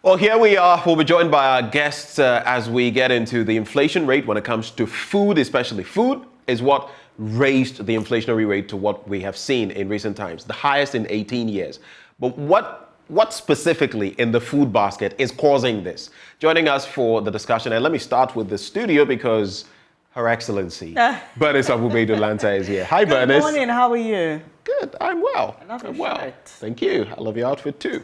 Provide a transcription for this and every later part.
Well, here we are. We'll be joined by our guests as we get into the inflation rate when it comes to food, especially food is what raised the inflationary rate to what we have seen in recent times, the highest in 18 years. But what specifically in the food basket is causing this? Joining us for the discussion, and let me start with the studio because Her Excellency, Bernice Abubedu Lanta is here. Hi, Bernice. Good morning, how are you? Good, I'm well. I love your I'm well. shirt. Thank you. I love your outfit too.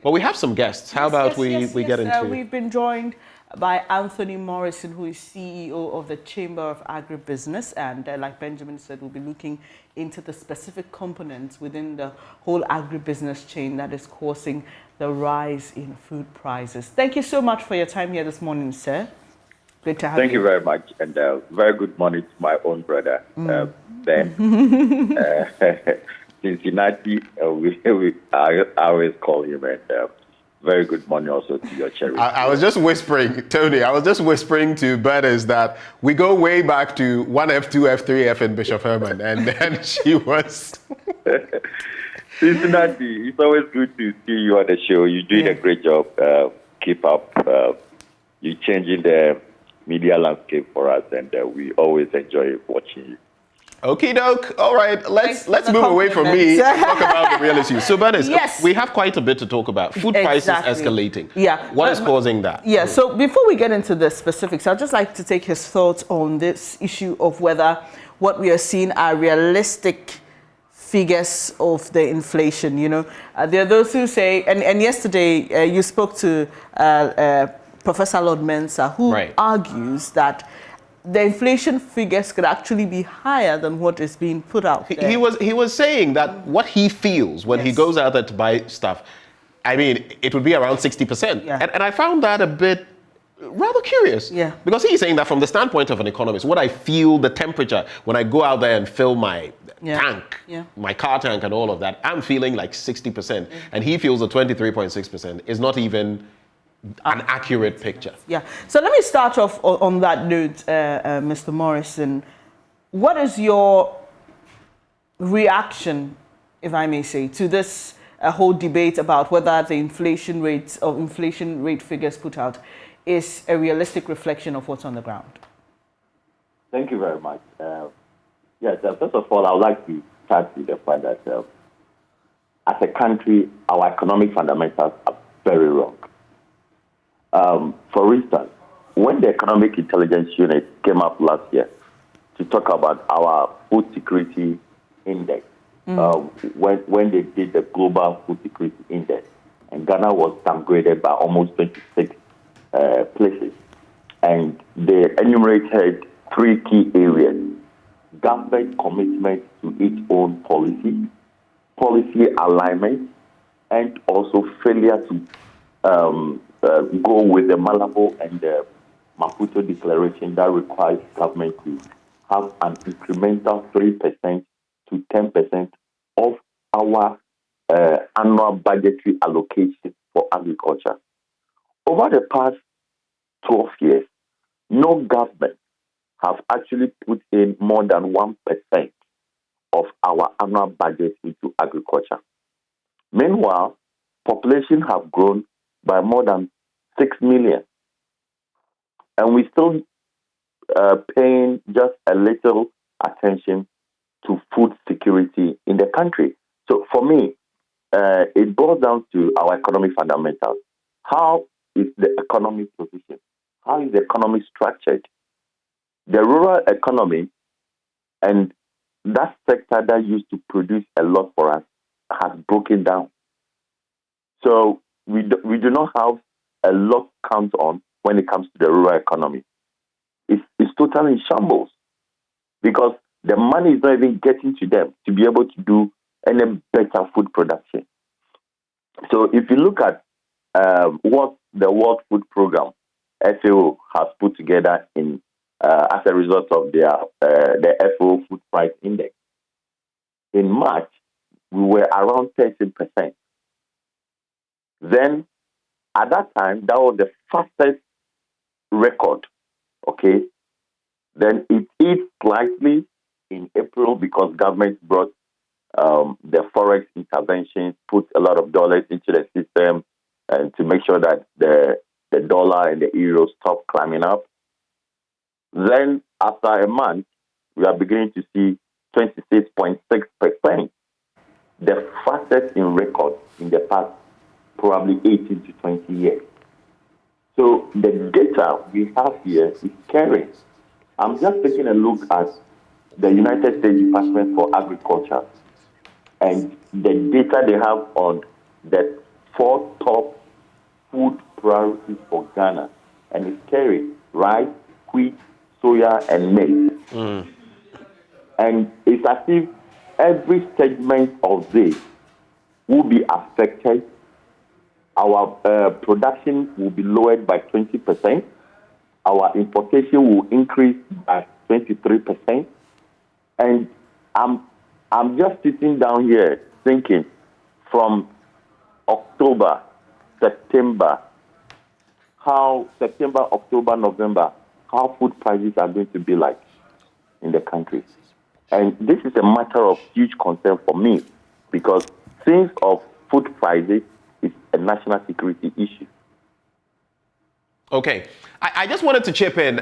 Well, we have some guests. How about we get into... We've been joined by Anthony Morrison, who is CEO of the Chamber of Agribusiness. And like Benjamin said, we'll be looking into the specific components within the whole agribusiness chain that is causing the rise in food prices. Thank you so much for your time here this morning, sir. Good to have you. Thank you very much. And very good morning to my own brother, Ben. Cincinnati, I always call him, and very good morning also to your cherry. I was just whispering, Tony, I was just whispering to Bernice that we go way back to 1F, 2F, 3F in Bishop Herman, and then she was... Cincinnati, it's always good to see you on the show. You're doing a great job. Keep up. You're changing the media landscape for us, and we always enjoy watching you. Okie doke. All right, let's move away from me and talk about the real issues. So, Bernice, we have quite a bit to talk about. Food prices escalating. Yeah. What is causing that? Yeah, so before we get into the specifics, I'd just like to take his thoughts on this issue of whether what we are seeing are realistic figures of the inflation. You know, there are those who say, and yesterday you spoke to Professor Lord Mensah, who argues that the inflation figures could actually be higher than what is being put out there. He was saying that what he feels when he goes out there to buy stuff, I mean, it would be around 60%. Yeah. And I found that a bit rather curious. Yeah. Because he's saying that from the standpoint of an economist, what I feel, the temperature, when I go out there and fill my tank, my car tank and all of that, I'm feeling like 60%. And he feels the 23.6% is not even an accurate picture. Yeah. So let me start off on that note, Mr. Morrison. What is your reaction, if I may say, to this whole debate about whether the inflation rates or inflation rate figures put out is a reflection of what's on the ground? Thank you very much. Yes, first of all, I would like to start with the fact that as a country, our economic fundamentals are very wrong. For instance, when the Economic Intelligence Unit came up last year to talk about our food security index, when they did the global food security index, and Ghana was downgraded by almost 26 places, and they enumerated three key areas: government commitment to its own policy alignment, and also failure to go with the Malabo and the Maputo declaration that requires government to have an incremental 3% to 10% of our annual budgetary allocation for agriculture. Over the past 12 years, no government have actually put in more than 1% of our annual budget into agriculture. Meanwhile, population have grown by more than 6 million. And we're still paying just a little attention to food security in the country. So for me, it boils down to our economic fundamentals. How is the economy positioned? How is the economy structured? The rural economy and that sector that used to produce a lot for us has broken down. So we do not have a lot to count on when it comes to the rural economy. It's totally in shambles because the money is not even getting to them to be able to do any better food production. So if you look at what the World Food Program, FAO, has put together in as a result of the FAO Food Price Index, in March, we were around 13%. Then, at that time, that was the fastest record, okay? Then it eased slightly in April because government brought the forex interventions, put a lot of dollars into the system, and to make sure that the dollar and the euro stop climbing up. Then after a month, we are beginning to see 26.6%, the fastest in record in the past probably 18 to 20 years. So the data we have here is scary. I'm just taking a look at the United States Department for Agriculture and the data they have on the 4 top food priorities for Ghana. And it's scary: rice, wheat, soya, and maize. And it's as if every segment of this will be affected. Our production will be lowered by 20%. Our importation will increase by 23%. And I'm just sitting down here thinking, from October, September, October, November, how food prices are going to be like in the country. And this is a matter of huge concern for me, because things of food prices is a national security issue. Okay. I just wanted to chip in,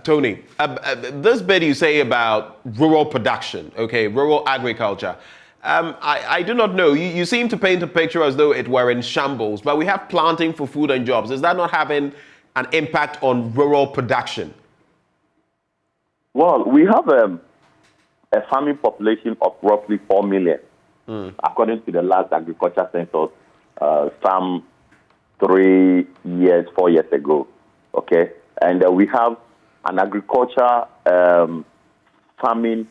Tony. This bit you say about rural production, okay, rural agriculture. I do not know. You seem to paint a picture as though it were in shambles, but we have planting for food and jobs. Is that not having an impact on rural production? Well, we have a farming population of roughly 4 million, according to the last agriculture census, some 4 years ago. Okay, and we have an agriculture farming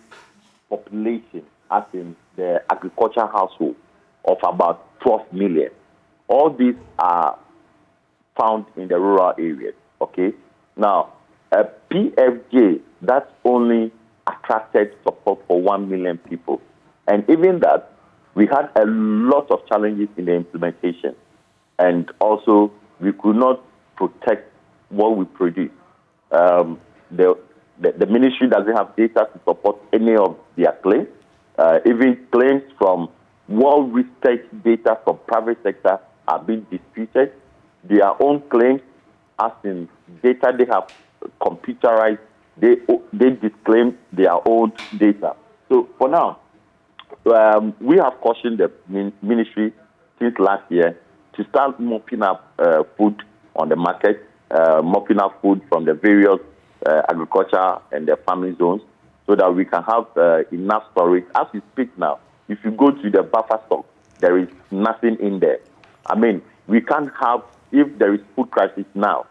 population, as in the agriculture household, of about 12 million. All these are found in the rural areas. Okay, now PFJ, that's only attracted support for 1 million people, and even that, we had a lot of challenges in the implementation, and also we could not protect what we produce. The ministry doesn't have data to support any of their claims. Even claims from well-researched data from private sector are being disputed. Their own claims, as in data they have computerized, they disclaim their own data. So for now, we have cautioned the ministry since last year to start mopping up food on the market, mopping up food from the various agriculture and the farming zones, so that we can have enough storage. As we speak now, if you go to the buffer stock, there is nothing in there. I mean, we can't have, if there is food crisis now,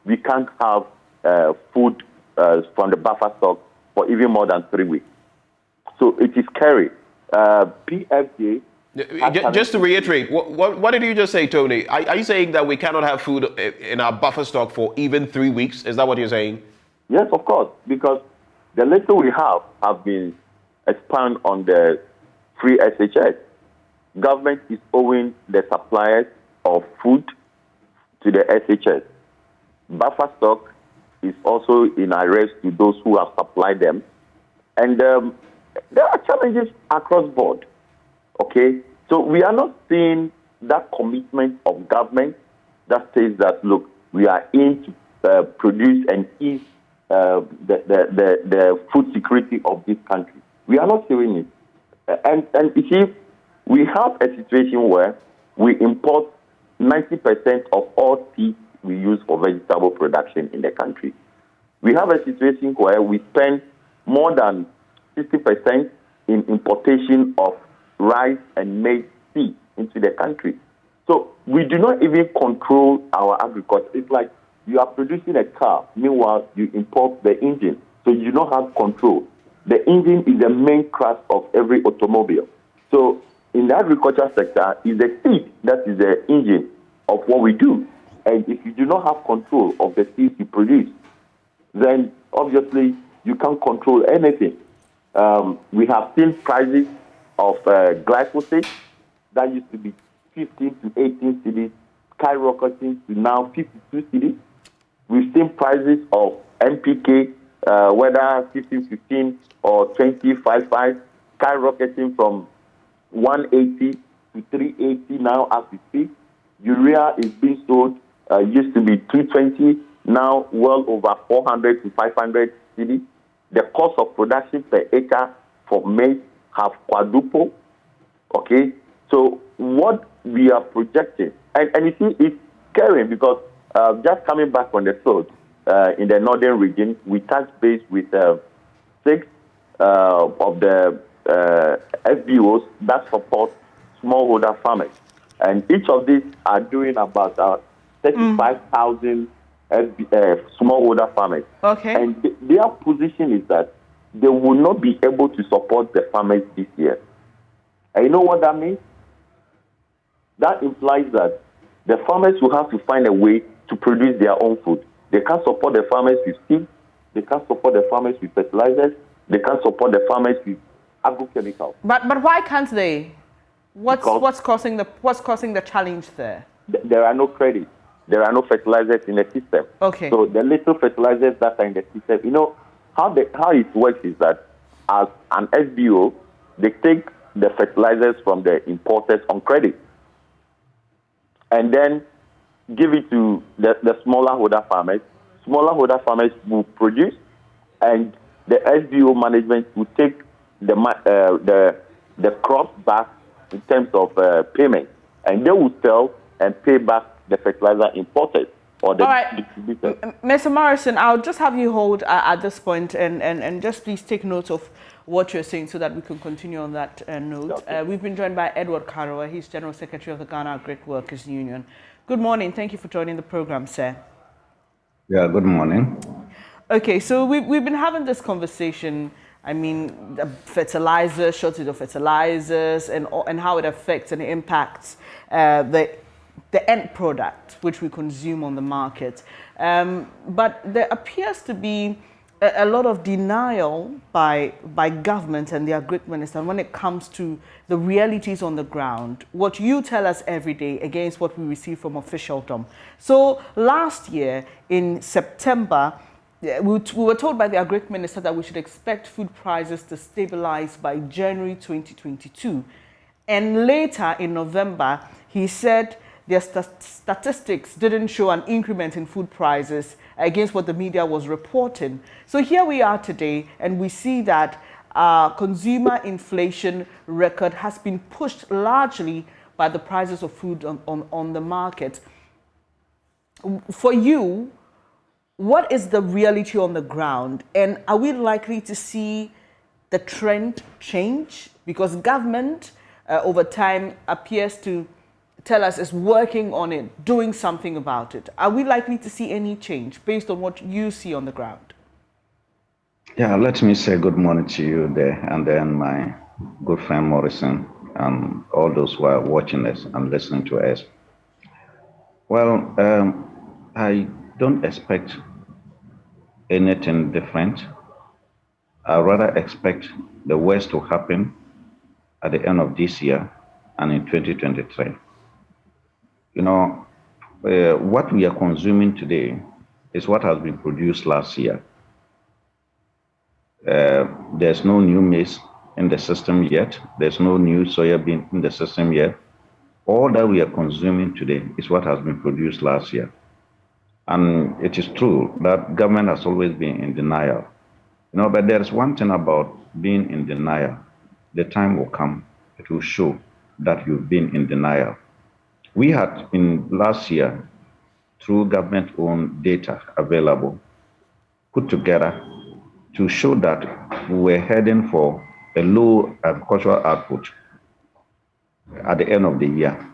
we can't have food from the buffer stock for even more than 3 weeks. So it is scary. PFJ... Just to reiterate, what did you just say, Tony? Are you saying that we cannot have food in our buffer stock for even 3 weeks? Is that what you're saying? Yes, of course, because the little we have been expanded on the free SHS. Government is owing the suppliers of food to the SHS. Buffer stock is also in arrest to those who have supplied them. And there are challenges across board. Okay, so we are not seeing that commitment of government that says that, look, we are in to produce and ease the food security of this country. We are not seeing it. And you see, we have a situation where we import 90% of all seeds we use for vegetable production in the country. We have a situation where we spend more than 60% in importation of rice and maize seed into the country. So we do not even control our agriculture. It's like you are producing a car, meanwhile you import the engine, so you don't have control. The engine is the main crux of every automobile. So in the agriculture sector, it's the seed that is the engine of what we do. And if you do not have control of the seeds you produce, then obviously you can't control anything. We have seen prices of glyphosate that used to be 15 to 18 cedis skyrocketing to now 52 cedis. We've seen prices of NPK, whether 15 or 20.55, skyrocketing from 180 to 380 now as we speak. Urea is being sold, used to be 220, now well over 400 to 500 cedi. The cost of production per acre for maize have quadrupled. Okay, so what we are projecting, and you see, it's scary because just coming back on the field in the northern region, we touched base with 6 of the FBOs that support smallholder farmers. And each of these are doing about 35,000 smallholder farmers. Okay. And their position is that they will not be able to support the farmers this year. And you know what that means? That implies that the farmers will have to find a way to produce their own food. They can't support the farmers with seed. They can't support the farmers with fertilizers. They can't support the farmers with agrochemicals. But why can't they? What's causing the challenge there? There are no credits. There are no fertilizers in the system. Okay. So the little fertilizers that are in the system, you know, how it works is that as an SBO, they take the fertilizers from the importers on credit and then give it to the smaller holder farmers. Smaller holder farmers will produce, and the SBO management will take the crops back in terms of payment, and they will sell and pay back the fertilizer importers or the distributors. Mr. Morrison, I'll just have you hold at this point and just please take note of what you're saying so that we can continue on that note. Okay. We've been joined by Edward Karowa. He's General Secretary of the Ghana Agric Workers Union. Good morning. Thank you for joining the program, sir. Yeah, good morning. Okay, so we've been having this conversation. I mean, the fertilizers, shortage of fertilizers, and how it affects and impacts the end product which we consume on the market. But there appears to be a lot of denial by government and the Agric Minister when it comes to the realities on the ground, what you tell us every day against what we receive from officialdom. So last year in September, we were told by the Agric Minister that we should expect food prices to stabilize by January 2022. And later in November, he said their statistics didn't show an increment in food prices against what the media was reporting. So here we are today, and we see that consumer inflation record has been pushed largely by the prices of food on the market. For you, what is the reality on the ground, and are we likely to see the trend change? Because government over time appears to tell us is working on it, doing something about it. Are we likely to see any change based on what you see on the ground? Yeah, let me say good morning to you there, and then my good friend Morrison, and all those who are watching us and listening to us. Well, I don't expect anything different. I rather expect the worst to happen at the end of this year and in 2023. You know, what we are consuming today is what has been produced last year. There's no new maize in the system yet. There's no new soya bean in the system yet. All that we are consuming today is what has been produced last year. And it is true that government has always been in denial. You know, but there's one thing about being in denial. The time will come, it will show that you've been in denial. We had in last year, through government-owned data available, put together to show that we were heading for a low agricultural output at the end of the year.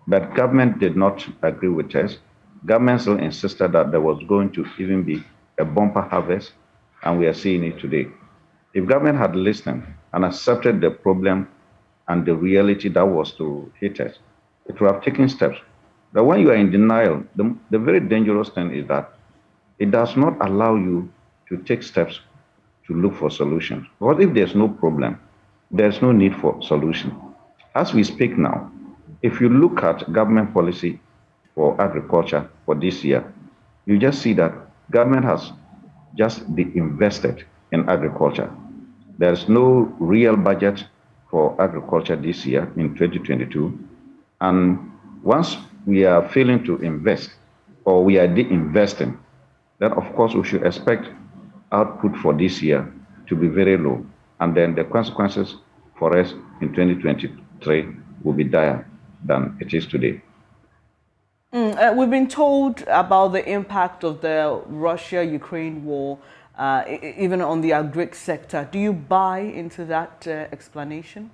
But government did not agree with us. Government still insisted that there was going to even be a bumper harvest, and we are seeing it today. If government had listened and accepted the problem and the reality that was to hit us, it would have taken steps. But when you are in denial, the very dangerous thing is that it does not allow you to take steps to look for solutions. Because if there's no problem, there's no need for solution. As we speak now, if you look at government policy for agriculture for this year, you just see that government has just invested in agriculture. There's no real budget for agriculture this year in 2022. And once we are failing to invest or we are de-investing, then of course we should expect output for this year to be very low. And then the consequences for us in 2023 will be dire than it is today. We've been told about the impact of the Russia-Ukraine war, even on the agri sector. Do you buy into that explanation?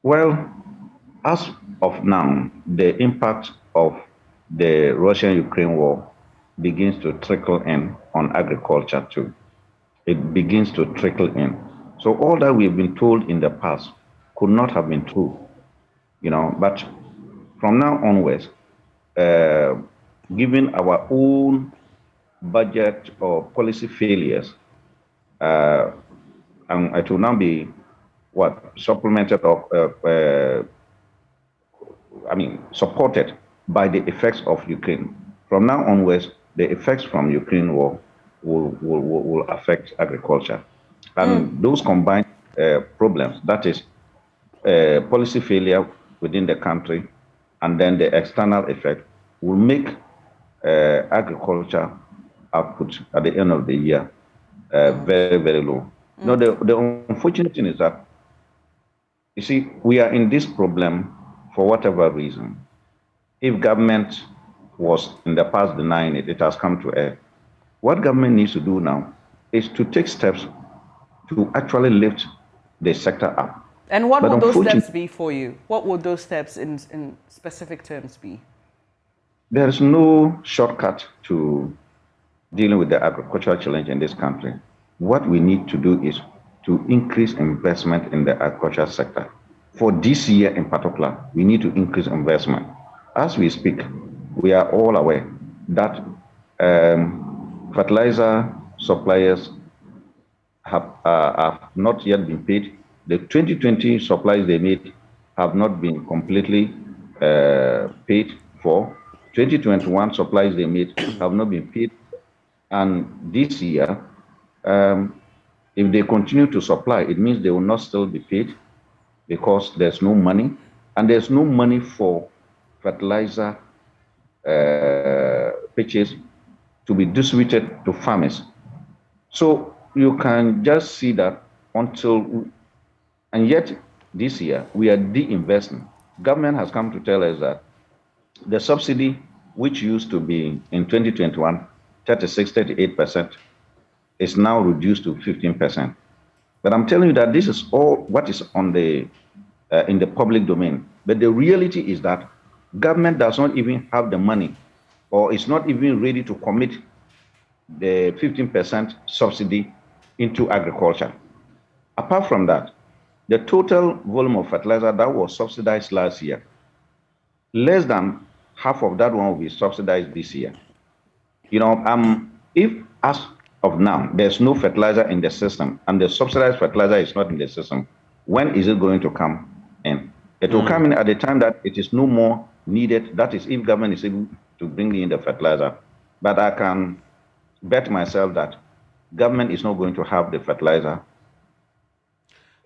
Well, as of now, the impact of the Russian-Ukraine war begins to trickle in on agriculture too. It begins to trickle in. So all that we've been told in the past could not have been true, but from now onwards, given our own budget or policy failures, and it will now be supplemented or supported by the effects of Ukraine. From now onwards, the effects from Ukraine war will affect agriculture. And those combined problems, that is policy failure within the country, and then the external effect will make agriculture output at the end of the year very, very low. Now, the unfortunate thing is that, you see, we are in this problem for whatever reason. If government was in the past denying it, it has come to air. What government needs to do now is to take steps to actually lift the sector up. And what would those steps be for you? What would those steps in specific terms be? There is no shortcut to dealing with the agricultural challenge in this country. What we need to do is to increase investment in the agricultural sector. For this year in particular, we need to increase investment. As we speak, we are all aware that fertilizer suppliers have not yet been paid. The 2020 supplies they made have not been completely paid for. 2021 supplies they made have not been paid. And this year, if they continue to supply, it means they will not still be paid because there's no money. And there's no money for fertilizer purchase to be distributed to farmers. So you can just see that and yet this year we are de-investing. Government has come to tell us that the subsidy, which used to be in 2021, 38%, is now reduced to 15%. But I'm telling you that this is all what is on in the public domain. But the reality is that government does not even have the money, or is not even ready to commit the 15% subsidy into agriculture. Apart from that, the total volume of fertilizer that was subsidized last year, less than half of that one will be subsidized this year. If as of now there's no fertilizer in the system and the subsidized fertilizer is not in the system, when is it going to come in? It will come in at the time that it is no more needed. That is, if government is able to bring in the fertilizer. But I can bet myself that government is not going to have the fertilizer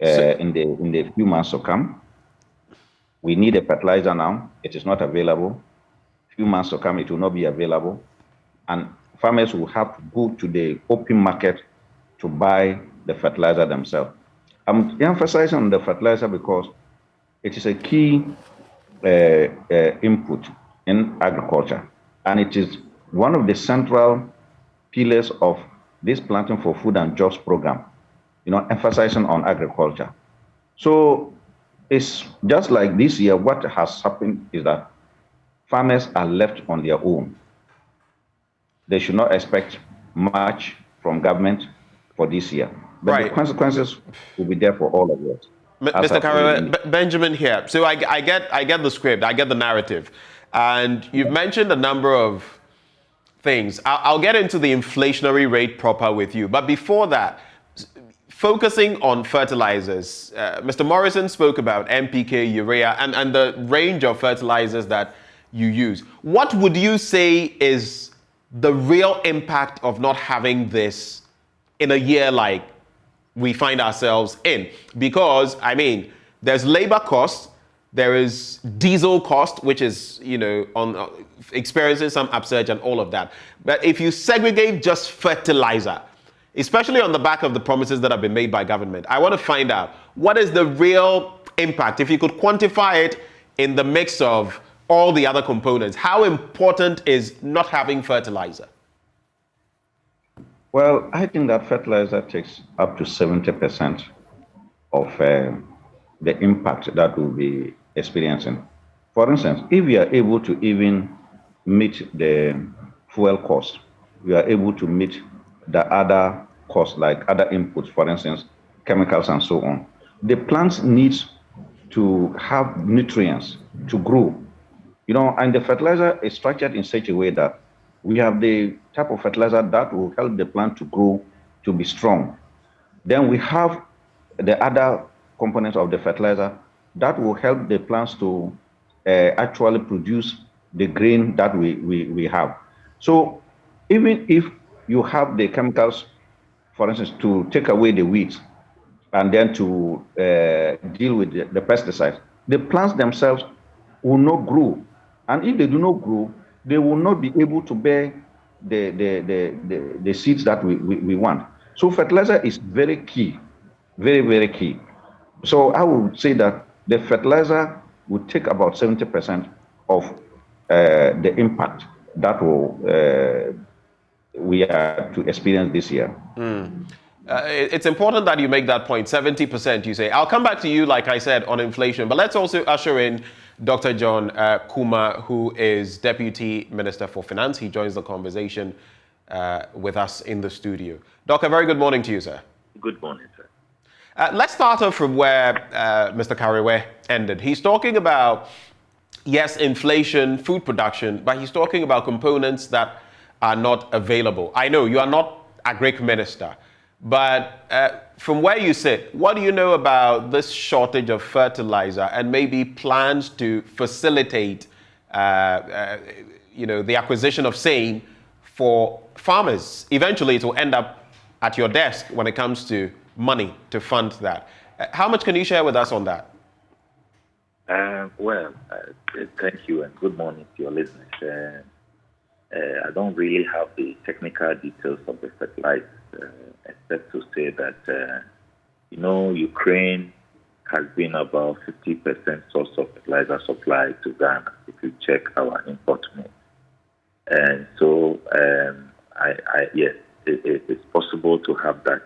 in the few months to come. We need a fertilizer now. It is not available. Few months to come, it will not be available. And farmers will have to go to the open market to buy the fertilizer themselves. I'm emphasizing on the fertilizer because it is a key input in agriculture. And it is one of the central pillars of this Planting for Food and Jobs program, emphasizing on agriculture. So it's just like this year, what has happened is that farmers are left on their own. They should not expect much from government for this year. But the consequences will be there for all of us. Mr. Karewa, Benjamin here. So I get the script, I get the narrative. And you've mentioned a number of things. I'll get into the inflationary rate proper with you. But before that, focusing on fertilizers, Mr. Morrison spoke about NPK, urea, and the range of fertilizers that you use. What would you say is the real impact of not having this in a year like we find ourselves in? Because, there's labor costs, There is diesel cost, which is, experiencing some upsurge and all of that. But if you segregate just fertilizer, especially on the back of the promises that have been made by government, I want to find out what is the real impact, if you could quantify it in the mix of all the other components. How important is not having fertilizer? Well, I think that fertilizer takes up to 70% of the impact that we'll be experiencing. For instance, if we are able to even meet the fuel cost, we are able to meet the other costs like other inputs, for instance, chemicals and so on. The plants needs to have nutrients to grow, and the fertilizer is structured in such a way that we have the type of fertilizer that will help the plant to grow, to be strong. Then we have the other components of the fertilizer that will help the plants to actually produce the grain that we have. So even if you have the chemicals, for instance, to take away the weeds and then to deal with the pesticides, the plants themselves will not grow. And if they do not grow, they will not be able to bear the seeds that we want. So fertilizer is very key, very, very key. So I would say that the fertilizer would take about 70% of the impact that we are to experience this year. It's important that you make that point, 70%, you say. I'll come back to you, like I said, on inflation, but let's also usher in Dr. John Kuma, who is Deputy Minister for Finance. He joins the conversation with us in the studio. Doctor, very good morning to you, sir. Good morning, sir. Let's start off from where Mr. Karewe ended. He's talking about, yes, inflation, food production, but he's talking about components that are not available. I know you are not Agric Minister, but from where you sit, what do you know about this shortage of fertilizer and maybe plans to facilitate, the acquisition of same for farmers? Eventually, it will end up at your desk when it comes to money to fund that. How much can you share with us on that? Thank you and good morning to your listeners. I don't really have the technical details of the fertilizer, except to say that, Ukraine has been about 50% source of fertilizer supply to Ghana, if you check our import mix. And so, yes, it's possible to have that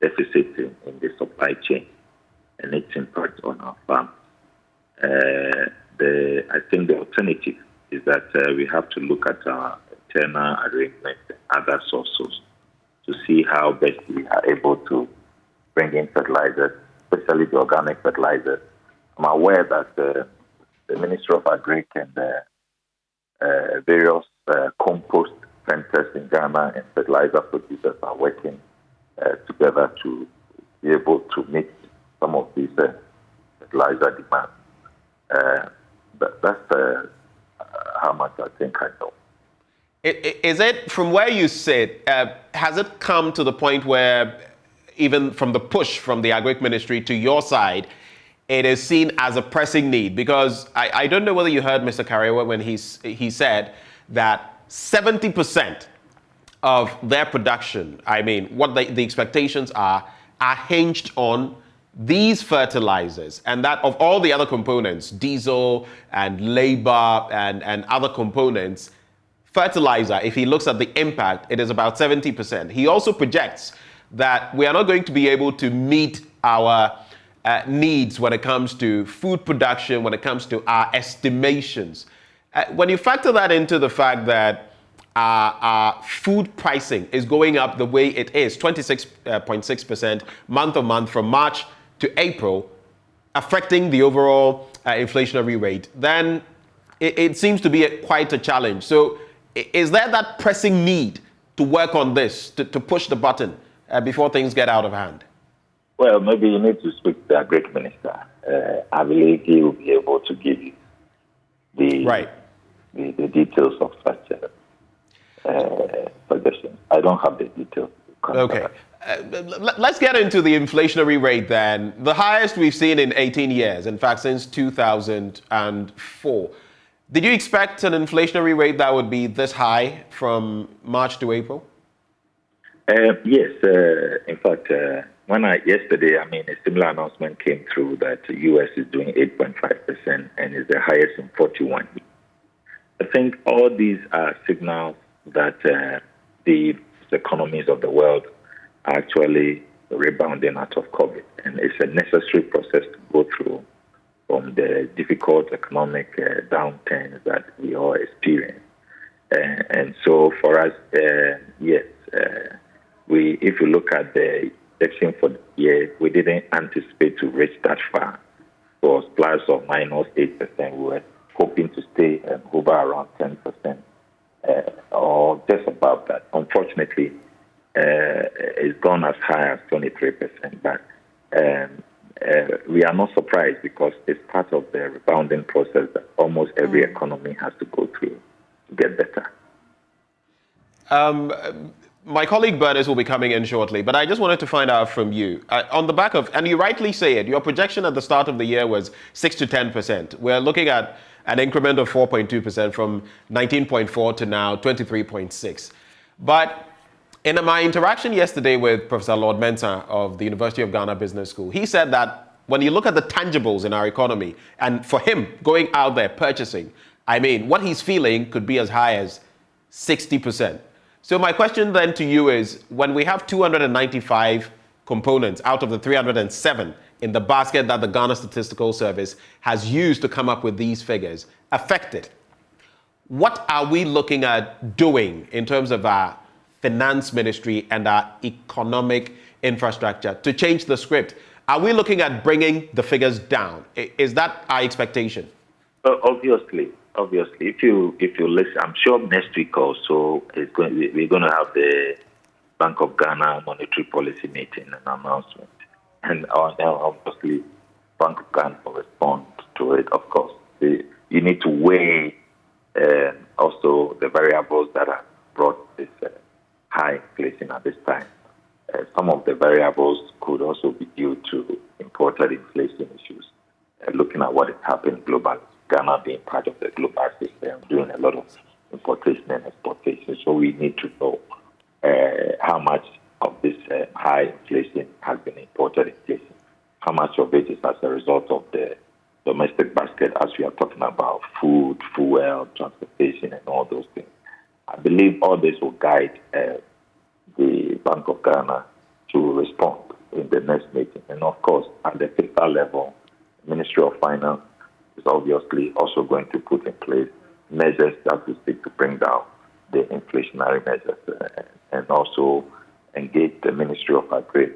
deficit in the supply chain and its impact on our farm. I think the alternative is that we have to look at our internal arrangements and other sources to see how best we are able to bring in fertilizers, especially the organic fertilizers. I'm aware that the Ministry of Agric and various compost centers in Ghana and fertilizer producers are working together to be able to meet some of these fertilizer demands. That's how much I think I know. Is it, from where you sit, has it come to the point where, even from the push from the Agric Ministry to your side, it is seen as a pressing need? Because I don't know whether you heard Mr. Karewe when he said that 70% of their production, what the expectations are hinged on these fertilizers, and that of all the other components, diesel and labor and other components, fertilizer, if he looks at the impact, it is about 70%. He also projects that we are not going to be able to meet our needs when it comes to food production, when it comes to our estimations. When you factor that into the fact that our food pricing is going up the way it is, 26.6% month on month from March to April, affecting the overall inflationary rate, then it seems to be quite a challenge. So is there that pressing need to work on this, to push the button before things get out of hand? Well, maybe you need to speak to the Agric Minister. I believe he will be able to give you the details of such suggestions. I don't have the details. Okay. Let's get into the inflationary rate then. The highest we've seen in 18 years, in fact, since 2004. Did you expect an inflationary rate that would be this high from March to April? Yes. In fact, yesterday, a similar announcement came through that the U.S. is doing 8.5% and is the highest in 41 years. I think all these are signals that the economies of the world are actually rebounding out of COVID. And it's a necessary process to go through from the difficult economic downturns that we all experience. And so for us, yes, if you look at the projection for the year, we didn't anticipate to reach that far. It was plus or minus 8%. We were hoping to stay over around 10%, or just above that. Unfortunately, it's gone as high as 23%. But we are not surprised because it's part of the rebounding process that almost every economy has to go through to get better. My colleague Bernice will be coming in shortly, but I just wanted to find out from you, on the back of, and you rightly say it, your projection at the start of the year was 6 to 10%. We're looking at an increment of 4.2% from 19.4 to now 23.6. But in my interaction yesterday with Professor Lord Mensah of the University of Ghana Business School, he said that when you look at the tangibles in our economy, and for him going out there purchasing, what he's feeling could be as high as 60%. So my question then to you is, when we have 295 components out of the 307 in the basket that the Ghana Statistical Service has used to come up with these figures affected, what are we looking at doing in terms of our finance ministry and our economic infrastructure to change the script? Are we looking at bringing the figures down? Is that our expectation? Obviously, if you listen, I'm sure next week also we're going to have the Bank of Ghana monetary policy meeting and announcement, and obviously Bank of Ghana will respond to it. Of course, you need to weigh also the variables that have brought this high inflation at this time. Some of the variables could also be due to imported inflation issues. Looking at what is happening globally, Ghana being part of the global system, doing a lot of importation and exportation. So we need to know how much of this high inflation has been imported inflation. How much of it is as a result of the domestic basket, as we are talking about food, fuel, transportation, and all those things. I believe all this will guide the Bank of Ghana to respond in the next meeting. And of course, at the fiscal level, the Ministry of Finance is obviously also going to put in place measures that will seek to bring down the inflationary measures and also engage the Ministry of Agri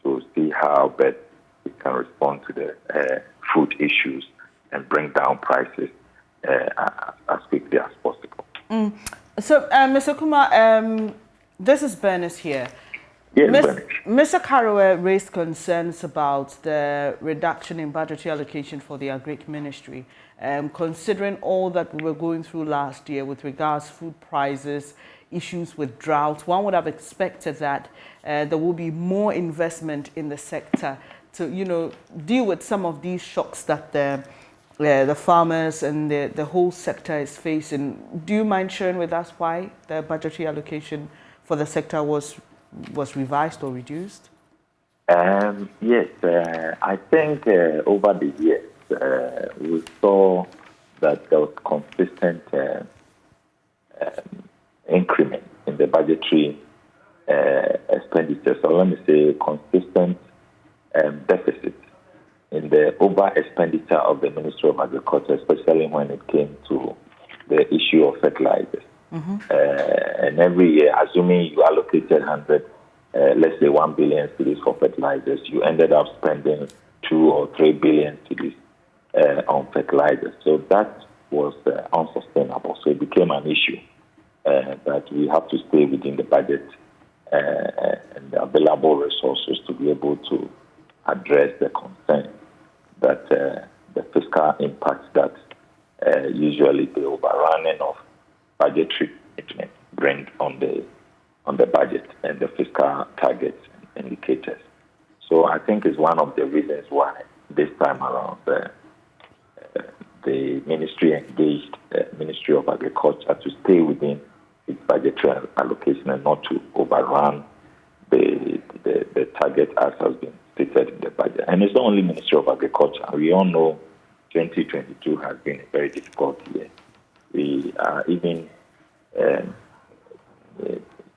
to see how best we can respond to the food issues and bring down prices as quickly as possible. So, Mr. Kumar, this is Bernice here. Yes, Mr. Karowe raised concerns about the reduction in budgetary allocation for the Agric Ministry. Considering all that we were going through last year with regards to food prices, issues with drought, one would have expected that there will be more investment in the sector to, deal with some of these shocks that the farmers and the whole sector is facing. Do you mind sharing with us why the budgetary allocation for the sector was revised or reduced? Yes, I think over the years we saw that there was consistent increment in the budgetary expenditure. So let me say consistent deficit in the over expenditure of the Ministry of Agriculture, especially when it came to the issue of fertilizers. And every year, assuming you allocated 100, let's say 1 billion cedis for fertilizers, you ended up spending 2 or 3 billion cedis on fertilizers. So that was unsustainable. So it became an issue that we have to stay within the budget and the available resources to be able to address the concern that the fiscal impact that usually the overrunning of budgetary commitment bring on the budget and the fiscal targets indicators. So I think it's one of the reasons why this time around the ministry engaged Ministry of Agriculture to stay within its budgetary allocation and not to overrun the target as has been stated in the budget. And it's not only Ministry of Agriculture. We all know 2022 has been a very difficult year. We are even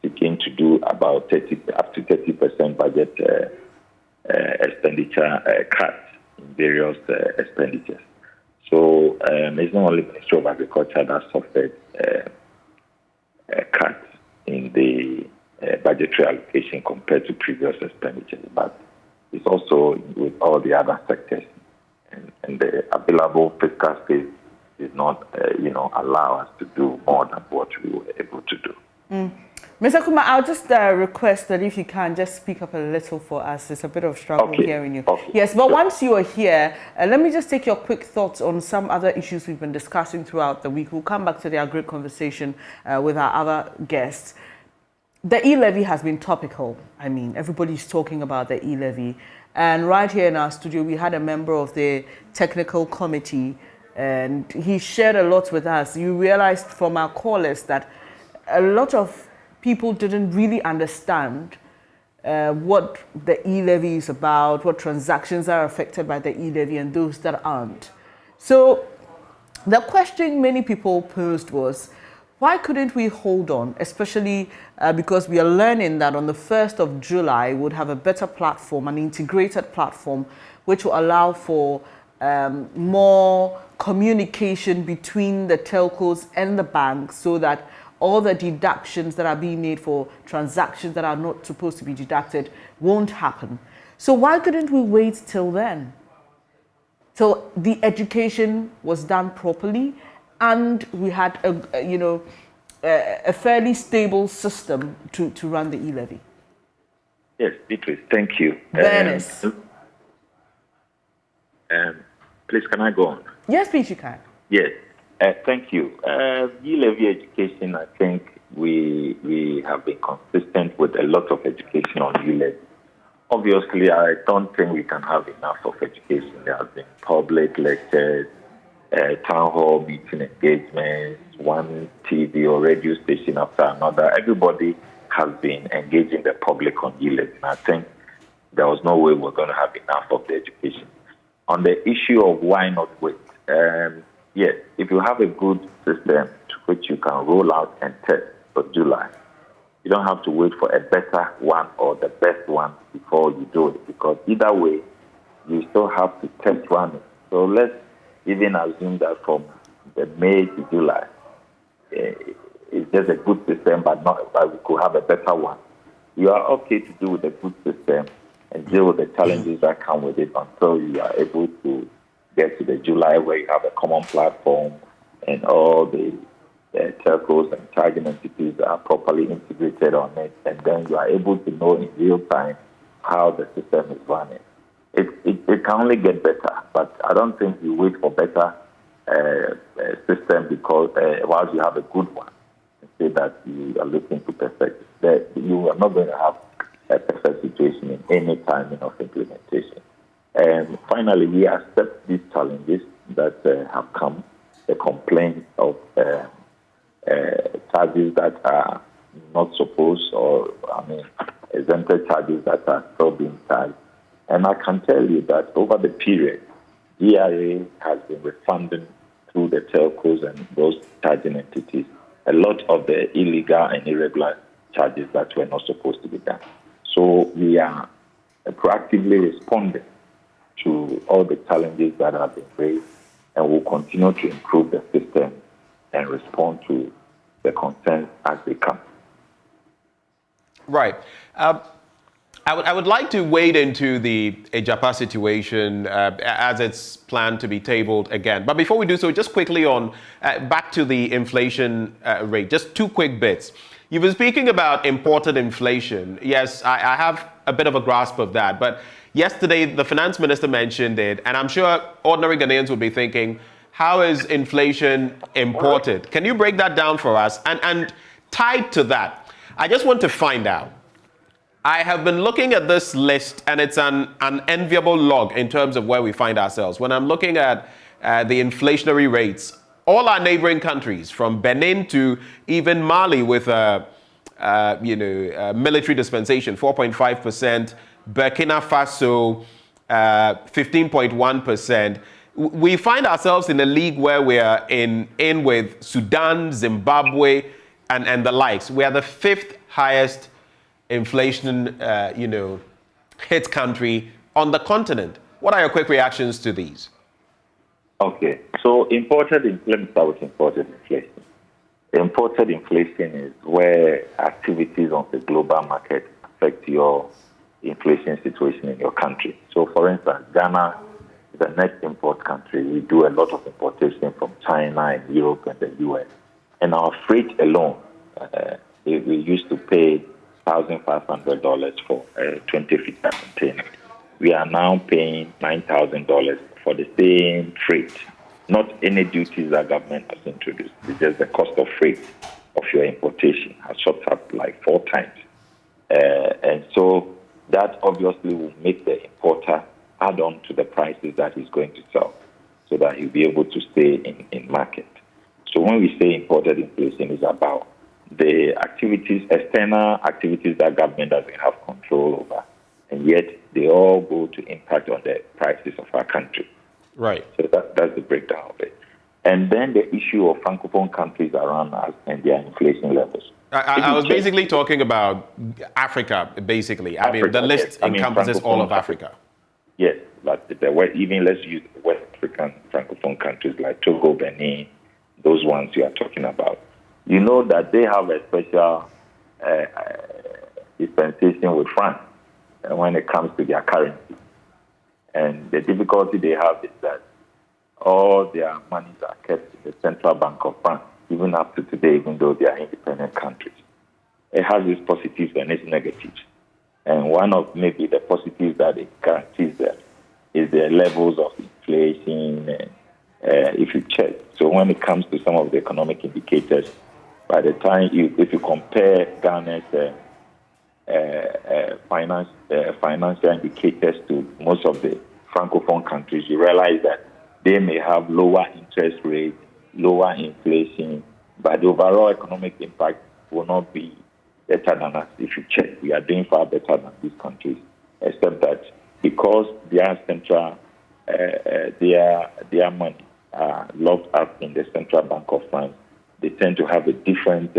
seeking to do about up to 30% budget expenditure cuts in various expenditures. So it's not only Ministry of Agriculture that suffered cuts in the budgetary allocation compared to previous expenditures, but it's also with all the other sectors, and the available fiscal space did not, allow us to do more than what we were able to do. Mr. Kumar, I'll just request that if you can just speak up a little for us. It's a bit of struggle hearing you. Okay. Yes, but Sure. once you are here, let me just take your quick thoughts on some other issues we've been discussing throughout the week. We'll come back to the agri conversation with our other guests. The e-levy has been topical. I mean, everybody's talking about the e-levy. And right here in our studio, we had a member of the technical committee, and he shared a lot with us. You realized from our callers that a lot of people didn't really understand what the e-levy is about, what transactions are affected by the e-levy and those that aren't. So the question many people posed was, why couldn't we hold on, especially because we are learning that on the 1st of July, we'll have a better platform, an integrated platform, which will allow for more communication between the telcos and the banks so that all the deductions that are being made for transactions that are not supposed to be deducted won't happen. So why couldn't we wait till then? Till the education was done properly and we had a fairly stable system to run the e-levy? Yes, Beatrice, thank you. Bernice. Please, can I go on? Yes, please, you can. Yes, thank you. E-levy education, I think we have been consistent with a lot of education on e-levy. Obviously, I don't think we can have enough of education. There have been public lectures, town hall meeting engagements, one TV or radio station after another. Everybody has been engaging the public on e-levy. And I think there was no way we're going to have enough of the education. On the issue of why not wait, yes, if you have a good system to which you can roll out and test for July, you don't have to wait for a better one or the best one before you do it, because either way, you still have to test run it. So let's even assume that from the May to July, it's just a good system, but we could have a better one. You are okay to do with a good system and deal with the challenges that come with it until you are able to get to the July where you have a common platform and all the telcos and charging entities are properly integrated on it, and then you are able to know in real time how the system is running. It can only get better, but I don't think you wait for better system because whilst you have a good one, and say that you are looking to perfect it. You are not going to have a perfect situation in any timing of implementation. And finally, we accept these challenges that have come, the complaint of charges that are not supposed, or exempted charges that are still being charged. And I can tell you that over the period, DRA has been refunding through the telcos and those charging entities a lot of the illegal and irregular charges that were not supposed to be done. So we are proactively responding to all the challenges that have been raised, and will continue to improve the system and respond to the concerns as they come. Right. I would like to wade into the Ejapa situation as it's planned to be tabled again. But before we do so, just quickly on back to the inflation rate, just two quick bits. You've been speaking about imported inflation. Yes, I have a bit of a grasp of that. But yesterday, the finance minister mentioned it, and I'm sure ordinary Ghanaians would be thinking, how is inflation imported? Can you break that down for us? And tied to that, I just want to find out, I have been looking at this list, and it's an enviable log in terms of where we find ourselves. When I'm looking at the inflationary rates, all our neighboring countries, from Benin to even Mali with military dispensation, 4.5%, Burkina Faso, 15.1%. We find ourselves in a league where we are in with Sudan, Zimbabwe, and the likes. We are the 5th highest inflation, hit country on the continent. What are your quick reactions to these? Okay, so let me start with imported inflation. Imported inflation is where activities on the global market affect your inflation situation in your country. So, for instance, Ghana is a net import country. We do a lot of importation from China and Europe and the US. And our freight alone, we used to pay $1,500 for a 20-liter container. We are now paying $9,000 for the same freight. Not any duties that government has introduced. It's just the cost of freight of your importation has shot up like 4 times. And so that obviously will make the importer add on to the prices that he's going to sell so that he'll be able to stay in market. So when we say imported inflation, it's about the activities, external activities that government doesn't have control over, and yet they all go to impact on the prices of our country. Right. So that's the breakdown of it. And then the issue of Francophone countries around us and their inflation levels. I was basically talking about Africa, basically. I mean, the list encompasses all of Africa. Yes, but even let's use West African Francophone countries like Togo, Benin, those ones you are talking about. You know that they have a special dispensation with France when it comes to their currency. And the difficulty they have is that all their monies are kept in the Central Bank of France, even up to today, even though they are independent countries. It has its positives and its negatives. And one of maybe the positives that it guarantees them is the levels of inflation, if you check. So when it comes to some of the economic indicators, by the time if you compare Ghana's financial indicators to most of the Francophone countries, you realize that they may have lower interest rates, lower inflation, but the overall economic impact will not be better than us. If you check, we are doing far better than these countries, except that because their central, their money are locked up in the Central Bank of France, they tend to have a different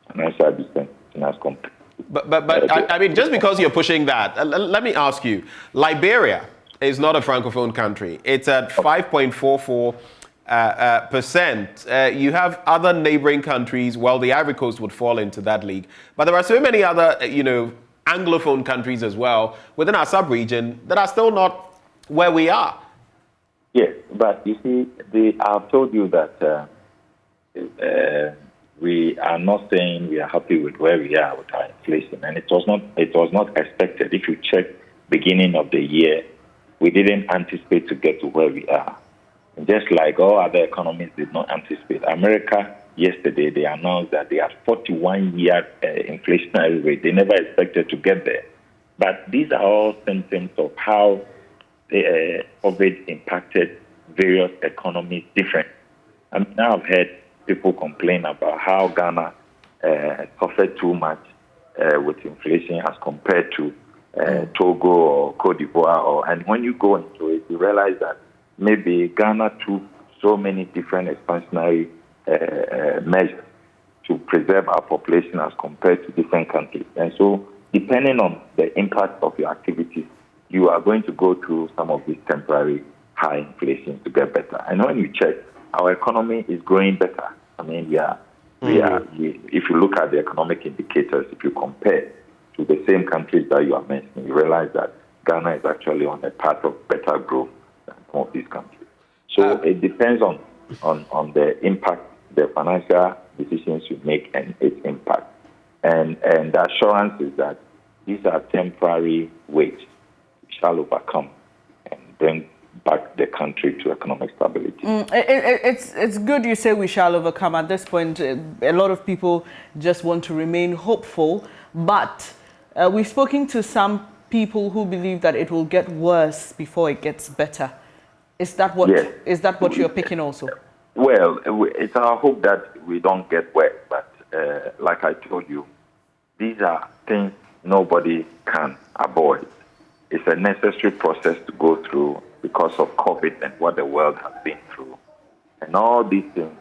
financial dispensation as compared. But I mean, just because you're pushing that, let me ask you, Liberia is not a Francophone country. It's at 5.44%. You have other neighboring countries. Well, the Ivory Coast would fall into that league. But there are so many other, Anglophone countries as well within our sub-region that are still not where we are. Yes, but you see, I've told you that we are not saying we are happy with where we are with our inflation, and it was not expected. If you check beginning of the year, we didn't anticipate to get to where we are. And just like all other economies did not anticipate. America, yesterday, they announced that they had 41-year inflationary rate. They never expected to get there. But these are all symptoms of how COVID impacted various economies different. I mean, now I've heard people complain about how Ghana suffered too much with inflation as compared to Togo or Cote d'Ivoire. And when you go into it, you realize that maybe Ghana took so many different expansionary measures to preserve our population as compared to different countries. And so, depending on the impact of your activities, you are going to go through some of these temporary high inflation to get better. And when you check, our economy is growing better. I mean, if you look at the economic indicators, if you compare to the same countries that you are mentioning, you realize that Ghana is actually on a path of better growth than some of these countries. So it depends on the impact, the financial decisions you make and its impact. And the assurance is that these are temporary weights we shall overcome and bring back the country to economic stability. It's good you say we shall overcome. At this point, a lot of people just want to remain hopeful, but We've spoken to some people who believe that it will get worse before it gets better. Is that what Yes. is that what you're picking also? Well, it's our hope that we don't get wet, but like I told you, these are things nobody can avoid. It's a necessary process to go through because of COVID and what the world has been through. And all these things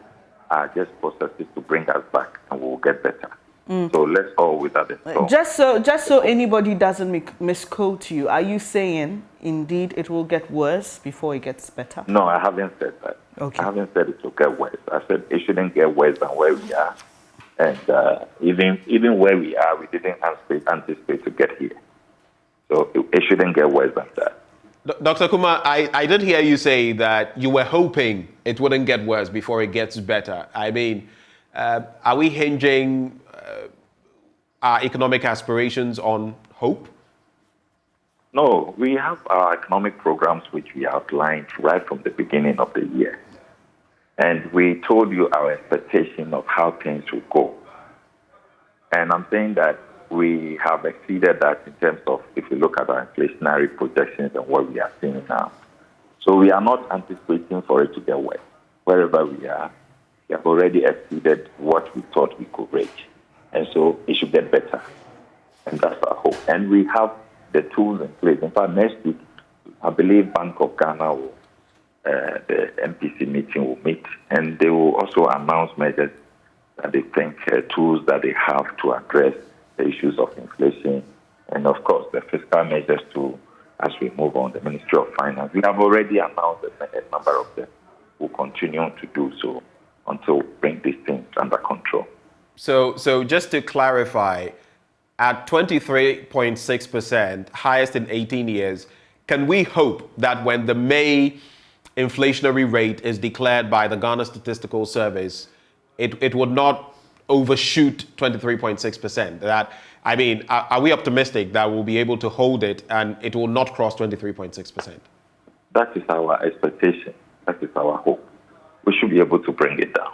are just processes to bring us back, and we'll get better. So let's all without the storm. Just so anybody doesn't misquote you, are you saying indeed it will get worse before it gets better? No, I haven't said that. Okay. I haven't said it will get worse. I said it shouldn't get worse than where we are. And even where we are, we didn't anticipate to get here. So it shouldn't get worse than that. Dr. Kumar, I did hear you say that you were hoping it wouldn't get worse before it gets better. I mean, are we hinging our economic aspirations on hope? No, we have our economic programs which we outlined right from the beginning of the year. And we told you our expectation of how things will go. And I'm saying that we have exceeded that in terms of if you look at our inflationary projections and what we are seeing now. So we are not anticipating for it to get worse. Wherever we are, we have already exceeded what we thought we could reach. And so it should get better. And that's our hope. And we have the tools in place. In fact, next week, I believe Bank of Ghana will, the MPC meeting will meet, and they will also announce measures that they think, tools that they have to address the issues of inflation, and of course, the fiscal measures too, as we move on, the Ministry of Finance. We have already announced a number of them. We'll continue to do so until we bring these things under control. So just to clarify, at 23.6%, highest in 18 years, can we hope that when the May inflationary rate is declared by the Ghana Statistical Service, it would not overshoot 23.6%? That, I mean, are we optimistic that we'll be able to hold it and it will not cross 23.6%? That is our expectation. That is our hope. We should be able to bring it down.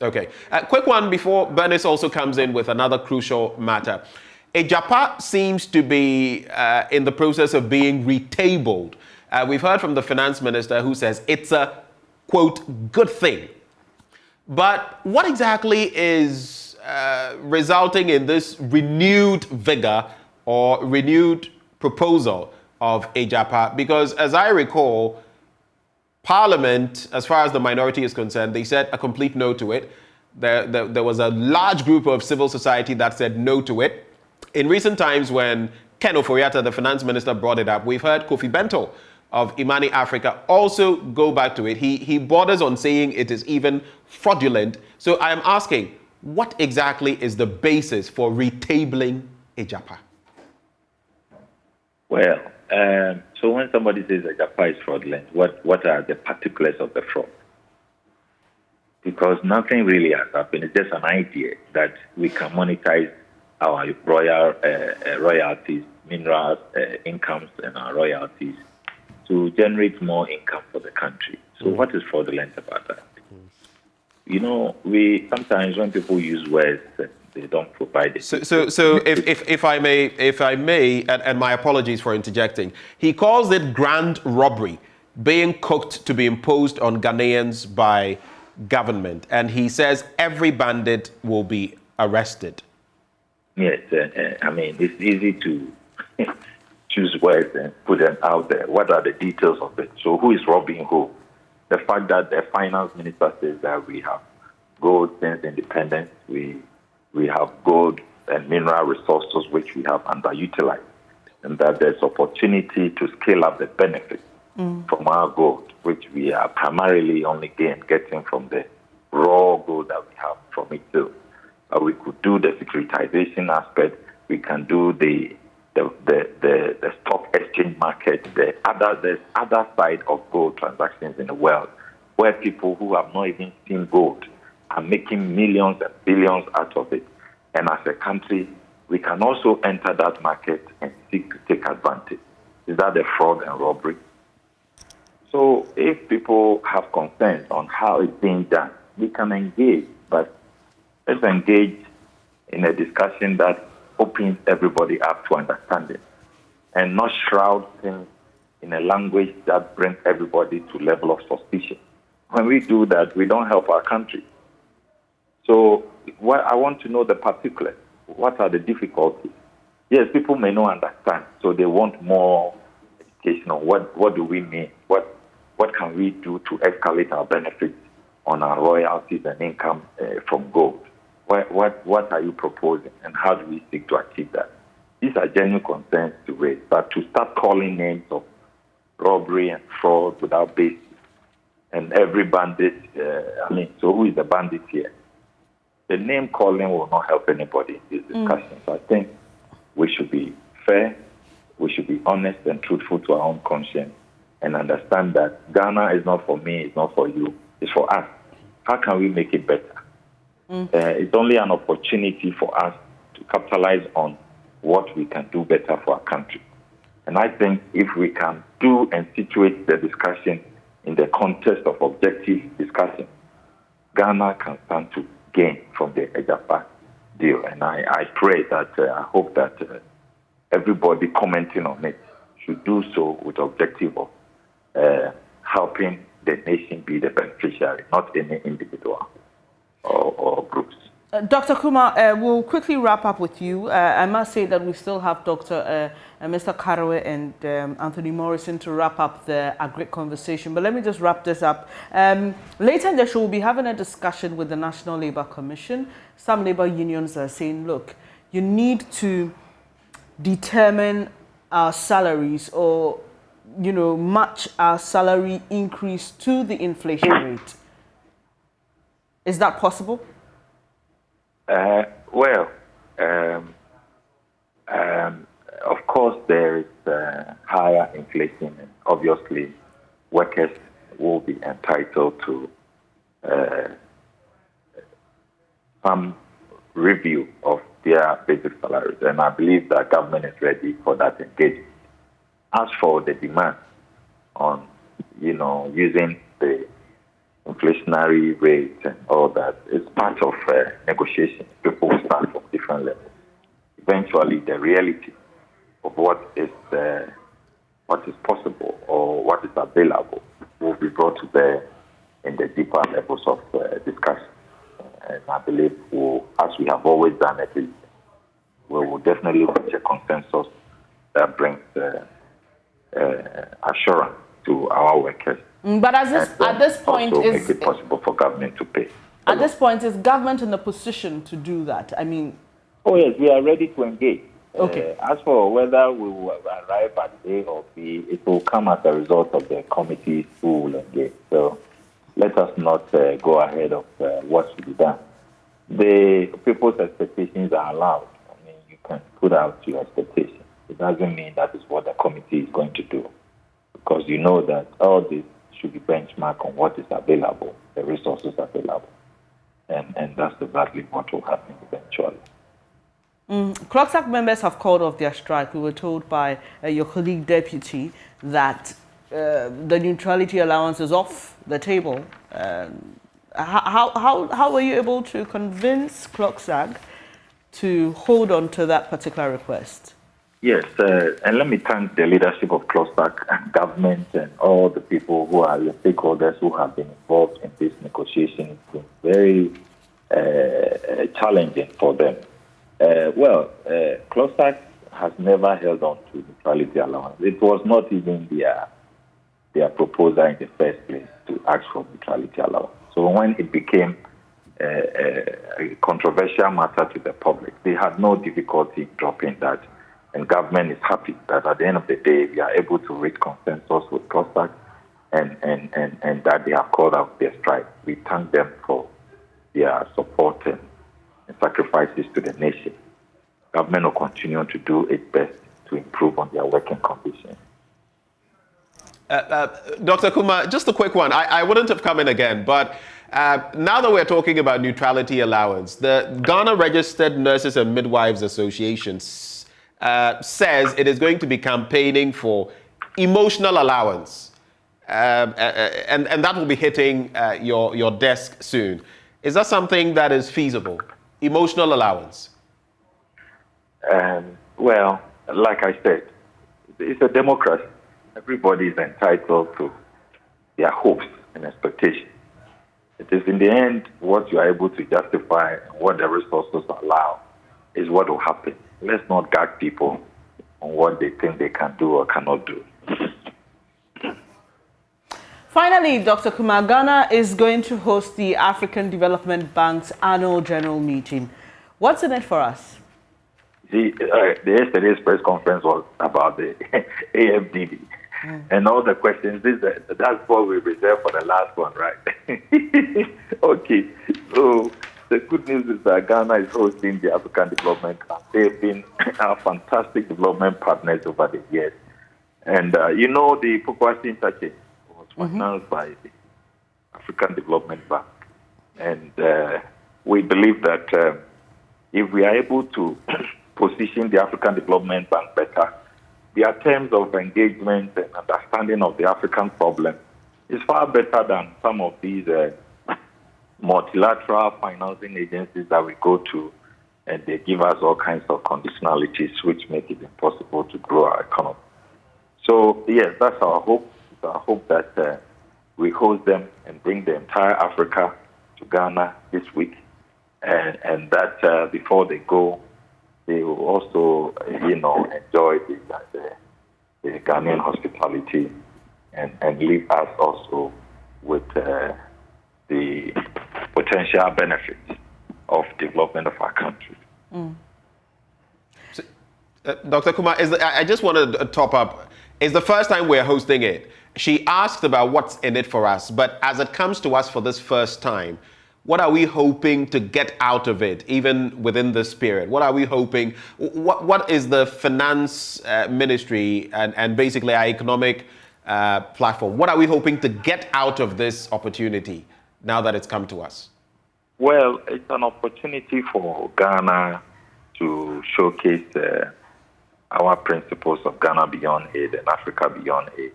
Okay. Quick one before Bernice also comes in with another crucial matter. Ejapa seems to be in the process of being retabled. We've heard from the finance minister who says it's a, quote, good thing. But what exactly is resulting in this renewed vigor or renewed proposal of Ejapa? Because as I recall, Parliament, as far as the minority is concerned, they said a complete no to it. There was a large group of civil society that said no to it. In recent times, when Ken Oforiatta, the finance minister, brought it up, we've heard Kofi Bento of Imani Africa also go back to it. He borders on saying it is even fraudulent. So I am asking, what exactly is the basis for retabling Ejapa? Well, so when somebody says Ejapa is fraudulent, what are the particulars of the fraud? Because nothing really has happened. It's just an idea that we can monetize our royalties, minerals, incomes, and our royalties to generate more income for the country. So what is fraudulent about that? You know, sometimes when people use words, they don't provide it. So if I may, and my apologies for interjecting, he calls it grand robbery, being cooked to be imposed on Ghanaians by government, and he says every bandit will be arrested. Yes, I mean, it's easy to choose words and put them out there. What are the details of it? So who is robbing who? The fact that the finance minister says that we have gold since independence, we have gold and mineral resources which we have underutilized, and that there's opportunity to scale up the benefits from our gold, which we are primarily only getting from the raw gold that we have from it too. We could do the securitization aspect. We can do the stock exchange market, the other side of gold transactions in the world, where people who have not even seen gold are making millions and billions out of it. And as a country, we can also enter that market and seek to take advantage. Is that a fraud and robbery? So if people have concerns on how it's being done, we can engage, but let's engage in a discussion that opens everybody up to understanding and not shroud things in a language that brings everybody to level of suspicion. When we do that, we don't help our country. So I want to know the particulars. What are the difficulties? Yes, people may not understand, so they want more education on what do we mean? What can we do to escalate our benefits on our royalties and income from gold? What are you proposing, and how do we seek to achieve that? These are genuine concerns to raise, but to start calling names of robbery and fraud without basis, and every bandit, so who is the bandit here? The name calling will not help anybody in this discussion. So I think we should be fair, we should be honest and truthful to our own conscience, and understand that Ghana is not for me, it's not for you, it's for us. How can we make it better? It's only an opportunity for us to capitalize on what we can do better for our country. And I think if we can do and situate the discussion in the context of objective discussion, Ghana can stand to gain from the EJAPA deal. And I pray that, I hope that everybody commenting on it should do so with the objective of helping the nation be the beneficiary, not any individual or groups. Dr. Kumar, we'll quickly wrap up with you. I must say that we still have Mr. Karewe and Anthony Morrison to wrap up the agri conversation. But let me just wrap this up. Later in the show, we'll be having a discussion with the National Labour Commission. Some labour unions are saying, look, you need to determine our salaries or, match our salary increase to the inflation rate. Is that possible? Of course, there is higher inflation, and obviously, workers will be entitled to some review of their basic salaries, and I believe that government is ready for that engagement. As for the demand on, using the inflationary rate and all that, it's part of negotiation. People start from different levels. Eventually, the reality of what is possible or what is available will be brought to bear in the deeper levels of discussion. And I believe, as we have always done it, we will definitely reach a consensus that brings assurance to our workers. But at this point, also make it possible for government to pay. At this point, is government in a position to do that? I mean, oh yes, we are ready to engage. Okay. As for whether we will arrive at A or B, it will come as a result of the committees who will engage. So let us not go ahead of what should be done. The people's expectations are allowed. I mean, you can put out your expectations. It doesn't mean that is what the committee is going to do, because you know that all this should be benchmarked on what is available, the resources available. And that's exactly what will happen eventually. CLOGSAC members have called off their strike. We were told by your colleague deputy that the neutrality allowance is off the table. How were you able to convince CLOGSAC to hold on to that particular request? Yes, and let me thank the leadership of CLOGSAC and government and all the people who are the stakeholders who have been involved in this negotiation. It's been very challenging for them. CLOGSAC has never held on to neutrality allowance. It was not even their proposal in the first place to ask for neutrality allowance. So when it became a controversial matter to the public, they had no difficulty dropping that. And government is happy that at the end of the day, we are able to reach consensus with CLOGSAC and that they have called out their strike. We thank them for their support and sacrifices to the nation. Government will continue to do its best to improve on their working conditions. Dr. Kumar, just a quick one. I wouldn't have come in again, but now that we're talking about neutrality allowance, the Ghana Registered Nurses and Midwives Association says it is going to be campaigning for emotional allowance, and that will be hitting your desk soon. Is that something that is feasible? Emotional allowance? Well, like I said, it's a democracy. Everybody is entitled to their hopes and expectations. It is in the end what you are able to justify and what the resources allow is what will happen. Let's not gag people on what they think they can do or cannot do. Finally, Dr. Kumar, Ghana is going to host the African Development Bank's annual general meeting. What's in it for us? Yesterday's press conference was about the AFDB. And all the questions, that's what we reserve for the last one, right? Okay, so the good news is that Ghana is hosting the African Development Bank. They've been our fantastic development partners over the years. And the Pokwasi interchange was financed by the African Development Bank. And we believe that if we are able to position the African Development Bank better, their terms of engagement and understanding of the African problem is far better than some of these multilateral financing agencies that we go to, and they give us all kinds of conditionalities which make it impossible to grow our economy. So, yes, that's our hope. It's our hope that we host them and bring the entire Africa to Ghana this week, and that before they go, they will also, enjoy the Ghanaian hospitality and leave us also with the potential benefits of development of our country. So, Dr. Kumar, I just want to top up. It's the first time we're hosting it. She asked about what's in it for us, but as it comes to us for this first time, what are we hoping to get out of it, even within this period? What are we hoping? What is the finance ministry and basically our economic platform? What are we hoping to get out of this opportunity now that it's come to us? Well, it's an opportunity for Ghana to showcase our principles of Ghana Beyond Aid and Africa Beyond Aid.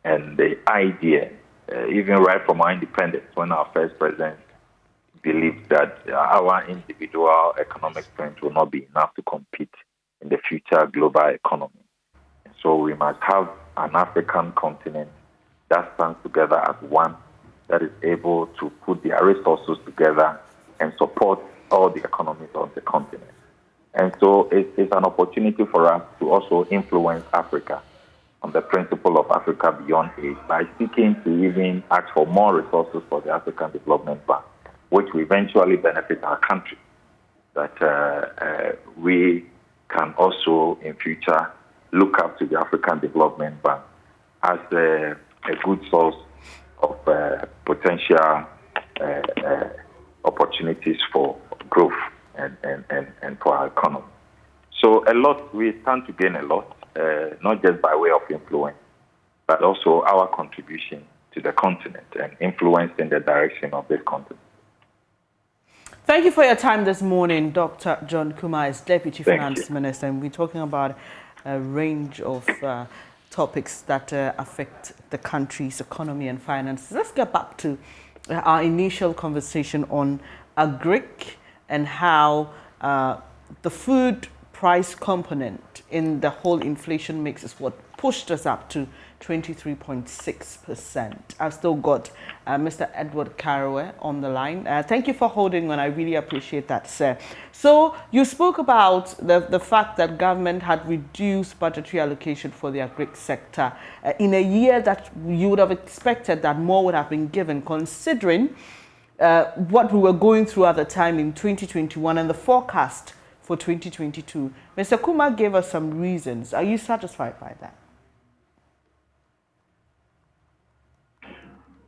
And the idea, even right from our independence, when our first president believed that our individual economic strength will not be enough to compete in the future global economy. So we must have an African continent that stands together as one, that is able to put their resources together and support all the economies of the continent. And so it's an opportunity for us to also influence Africa on the principle of Africa Beyond Aid by seeking to even ask for more resources for the African Development Bank, which will eventually benefit our country. That we can also, in future, look up to the African Development Bank as a good source of potential opportunities for growth and for our economy. So we stand to gain a lot, not just by way of influence, but also our contribution to the continent and influencing the direction of this continent. Thank you for your time this morning, Dr. John Kumar, as Deputy Finance Minister. And we're talking about a range of topics that affect the country's economy and finances. Let's get back to our initial conversation on agric and how the food price component in the whole inflation mix is what pushed us up to 23.6%. I've still got Mr. Edward Carowe on the line. Thank you for holding on. I really appreciate that, sir. So you spoke about the fact that government had reduced budgetary allocation for the agric sector in a year that you would have expected that more would have been given, considering what we were going through at the time in 2021 and the forecast for 2022. Mr. Kumar gave us some reasons. Are you satisfied by that?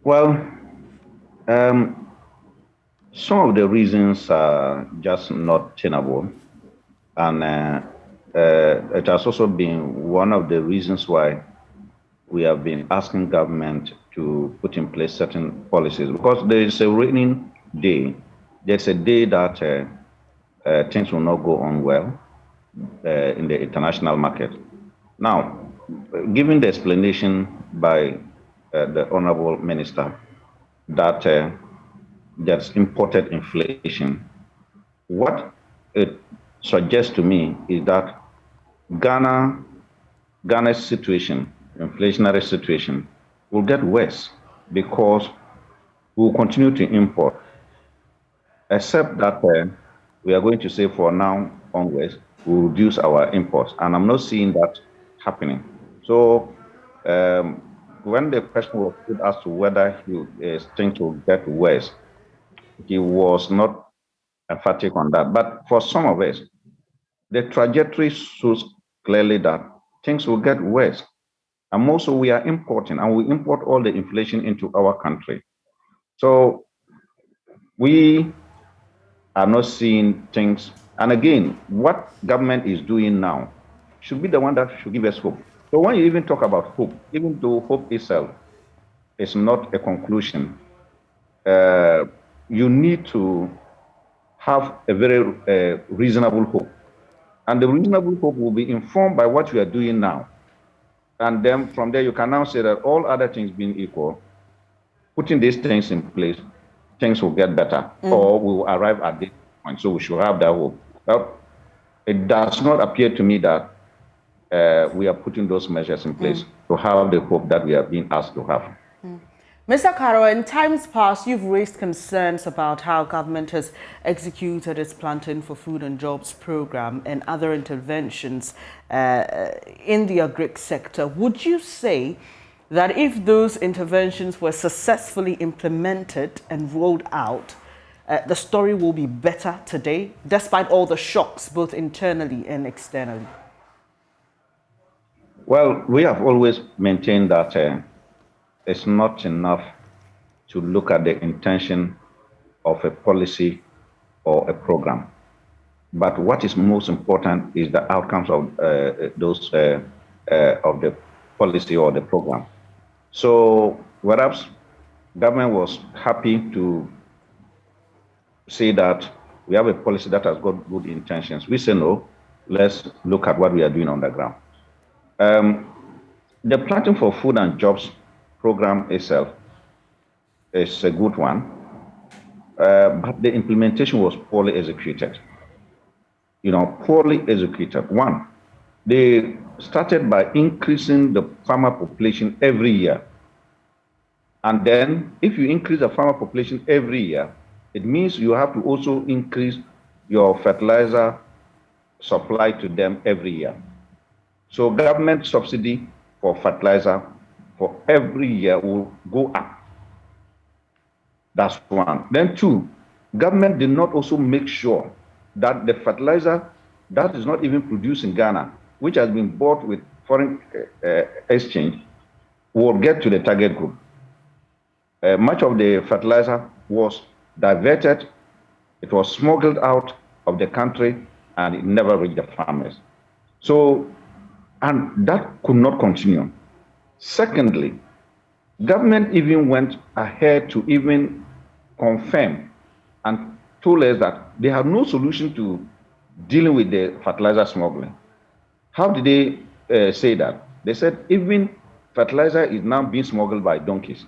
Well, some of the reasons are just not tenable, and it has also been one of the reasons why we have been asking government to put in place certain policies, because there is a raining day. There's a day that things will not go on well in the international market. Now, given the explanation by the Honorable Minister that there's imported inflation, what it suggests to me is that Ghana's situation, inflationary situation, will get worse because we will continue to import, except that we are going to say for now onwards, we'll reduce our imports. And I'm not seeing that happening. So when the question was put as to whether things will get worse, he was not emphatic on that. But for some of us, the trajectory shows clearly that things will get worse. And also we are importing, and we import all the inflation into our country. So we are not seeing things. And again, what government is doing now should be the one that should give us hope. So when you even talk about hope, even though hope itself is not a conclusion, you need to have a very reasonable hope. And the reasonable hope will be informed by what you are doing now. And then from there, you can now say that all other things being equal, putting these things in place, things will get better, or we will arrive at this point. So we should have that hope. But it does not appear to me that we are putting those measures in place to have the hope that we are being asked to have. Mr. Caro, in times past, you've raised concerns about how government has executed its Planting for Food and Jobs program and other interventions in the agric sector. Would you say that if those interventions were successfully implemented and rolled out, the story will be better today, despite all the shocks, both internally and externally? Well, we have always maintained that it's not enough to look at the intention of a policy or a program. But what is most important is the outcomes of those of the policy or the program. So whereas government was happy to say that we have a policy that has got good intentions, we say no, let's look at what we are doing on the ground. The Planting for Food and Jobs program itself is a good one, but the implementation was poorly executed. Poorly executed. One, they started by increasing the farmer population every year. And then if you increase the farmer population every year, it means you have to also increase your fertilizer supply to them every year. So government subsidy for fertilizer for every year will go up. That's one. Then two, government did not also make sure that the fertilizer that is not even produced in Ghana, which has been bought with foreign exchange, will get to the target group. Much of the fertilizer was diverted, it was smuggled out of the country, and it never reached the farmers. So, and that could not continue. Secondly, government even went ahead to even confirm and told us that they have no solution to dealing with the fertilizer smuggling. How did they say that? They said even fertilizer is now being smuggled by donkeys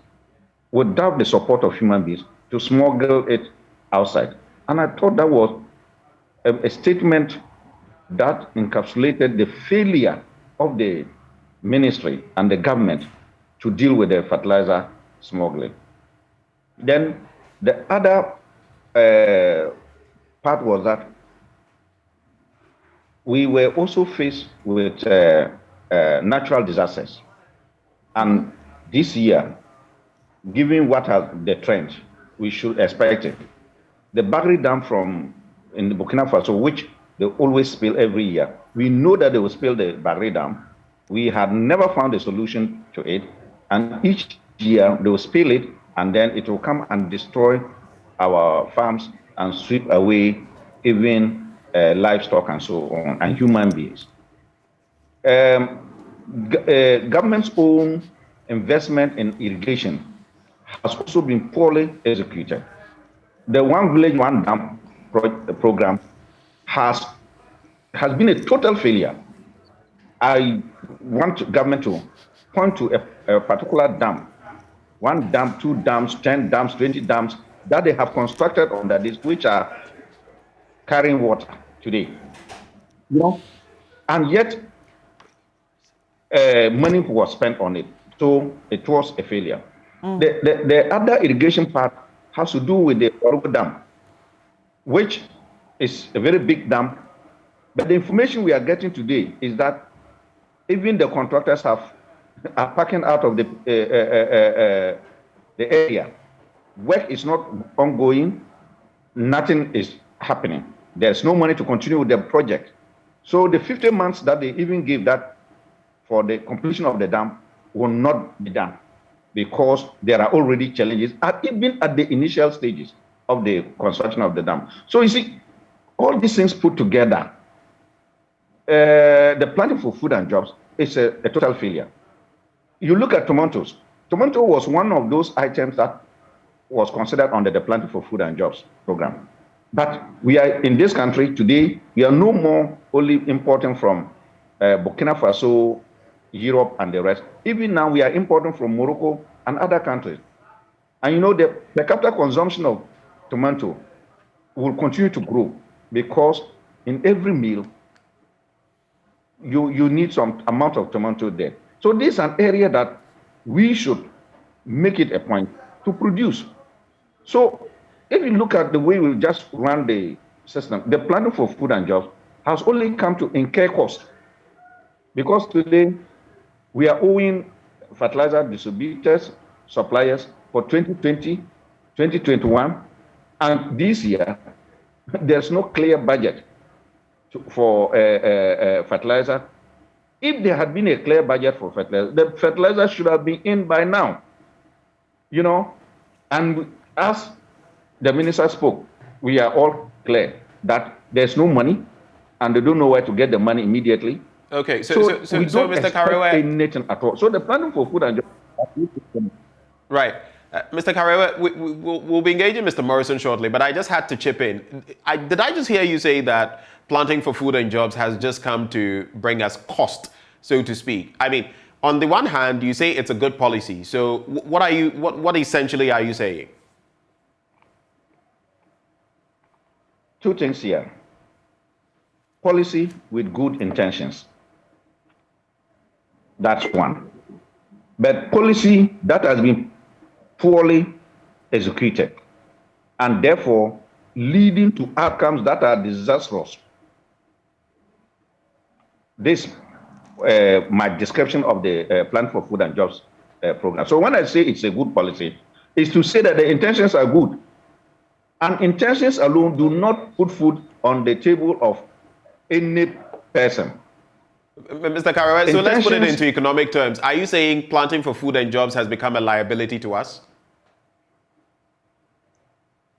without the support of human beings to smuggle it outside. And I thought that was a statement that encapsulated the failure of the ministry and the government to deal with the fertilizer smuggling. Then the other part was that we were also faced with natural disasters. And this year, given what has the trend, we should expect it. The Bagri Dam in the Burkina Faso, which they always spill every year, we know that they will spill the Bagri Dam. We had never found a solution to it. And each year they will spill it, and then it will come and destroy our farms and sweep away even livestock and so on, and human beings. Government's own investment in irrigation has also been poorly executed. The One Village, One Dam program has been a total failure. I want government to point to a particular dam, 1 dam, 2 dams, 10 dams, 20 dams that they have constructed under this, which are carrying water today. you know, and yet money was spent on it. So it was a failure. The other irrigation part has to do with the Orugo Dam, which is a very big dam. But the information we are getting today is that even the contractors are packing out of the area. Work is not ongoing. Nothing is happening. There's no money to continue with the project. So the 15 months that they even gave that for the completion of the dam will not be done because there are already challenges, even at the initial stages of the construction of the dam. So you see, all these things put together, the planting for food and jobs is a total failure. You look at tomatoes. Tomato was one of those items that was considered under the Planting for Food and Jobs program. But we are in this country today, we are no more only importing from Burkina Faso, Europe, and the rest. Even now, we are importing from Morocco and other countries. And you know, the per capita consumption of tomato will continue to grow because in every meal, you need some amount of tomato there. So this is an area that we should make it a point to produce. So if you look at the way we just run the system, the Planning for Food and Jobs has only come to incur cost because today we are owing fertilizer distributors, suppliers for 2020, 2021, and this year there's no clear budget for fertilizer. If there had been a clear budget for fertilizer, the fertilizer should have been in by now, you know. And as the minister spoke, we are all clear that there's no money and they don't know where to get the money immediately. Okay, so we don't Mr. expect Karewa, anything at all. So the Planning for Food and Jobs. right. Mr. Karewa, we'll be engaging Mr. Morrison shortly, but I just had to chip in. Did I just hear you say that Planting for Food and Jobs has just come to bring us cost, so to speak? I mean, on the one hand, you say it's a good policy. So what essentially are you saying? Two things here. Policy with good intentions. That's one. But policy that has been poorly executed and therefore leading to outcomes that are disastrous. This my description of the Plan for Food and Jobs program. So when I say it's a good policy, it's to say that the intentions are good. And intentions alone do not put food on the table of any person. Mr. Karewa, so let's put it into economic terms. Are you saying Planting for Food and Jobs has become a liability to us?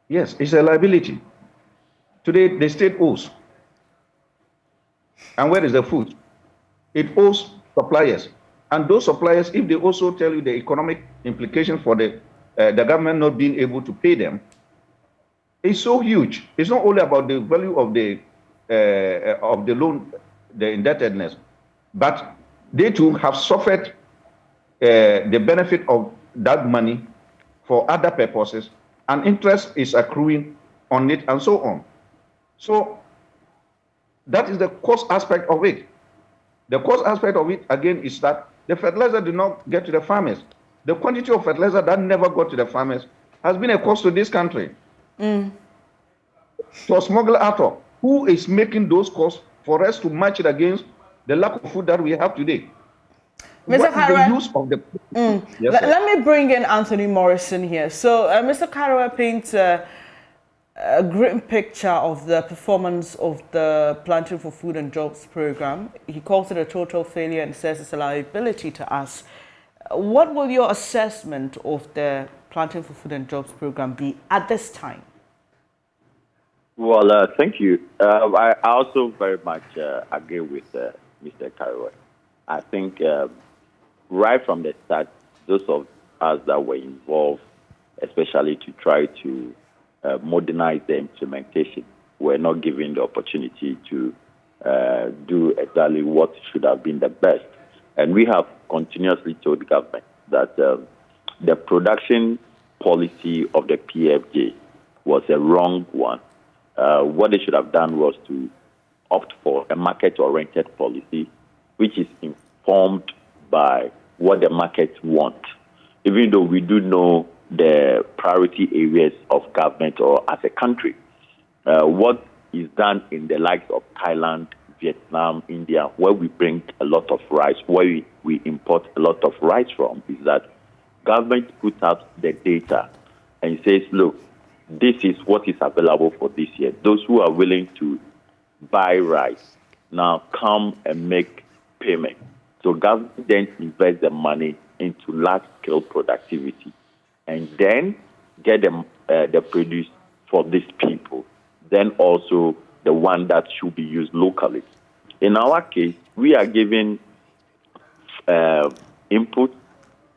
Yes, it's a liability. Today, the state owes. And where is the food? It owes suppliers. And those suppliers, if they also tell you the economic implications for the government not being able to pay them, it's so huge. It's not only about the value of the loan, the indebtedness, but they too have suffered the benefit of that money for other purposes, and interest is accruing on it, and so on. So that is the cost aspect of it. The cost aspect of it, again, is that the fertilizer did not get to the farmers. The quantity of fertilizer that never got to the farmers has been a cost to this country. So a smuggler Arthur, who is making those costs for us to match it against the lack of food that we have today? Mr. Karewa, the use of the... Yes, let me bring in Anthony Morrison here. So Mr. Karewa paints a grim picture of the performance of the Planting for Food and Jobs program. He calls it a total failure and says it's a liability to us. What will your assessment of the Planting for Food and Jobs program be at this time? Well, thank you. I also very much agree with Mr. Karewa. I think right from the start, those of us that were involved, especially to try to modernize the implementation, were not given the opportunity to do exactly what should have been the best. And we have continuously told the government that the production policy of the PFJ was a wrong one. What they should have done was to opt for a market-oriented policy, which is informed by what the markets want, even though we do know the priority areas of government or as a country. What is done in the likes of Thailand, Vietnam, India, where we bring a lot of rice, where we import a lot of rice from, is that government puts out the data and says, look, this is what is available for this year. Those who are willing to buy rice now come and make payment. So government then invests the money into large-scale productivity and then get them the produce for these people. Then also the one that should be used locally. In our case, we are giving input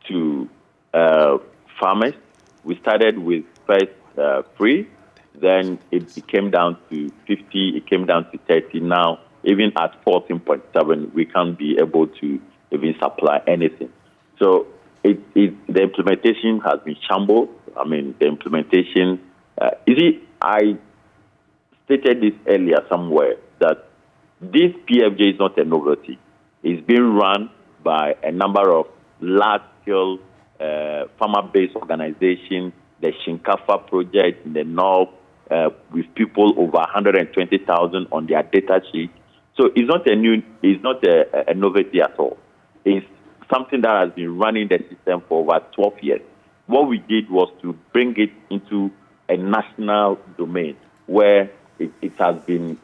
to farmers. We started with first free, then it came down to 50, it came down to 30. Now, even at 14.7, we can't be able to even supply anything. So the implementation has been shambled. I mean, the implementation, I stated this earlier somewhere, that this PFJ is not a novelty. It's being run by a number of large-scale farmer-based organizations, the Shinkafa project in the north, with people over 120,000 on their data sheet. So it's not a novelty at all. It's something that has been running the system for over 12 years. What we did was to bring it into a national domain where it has been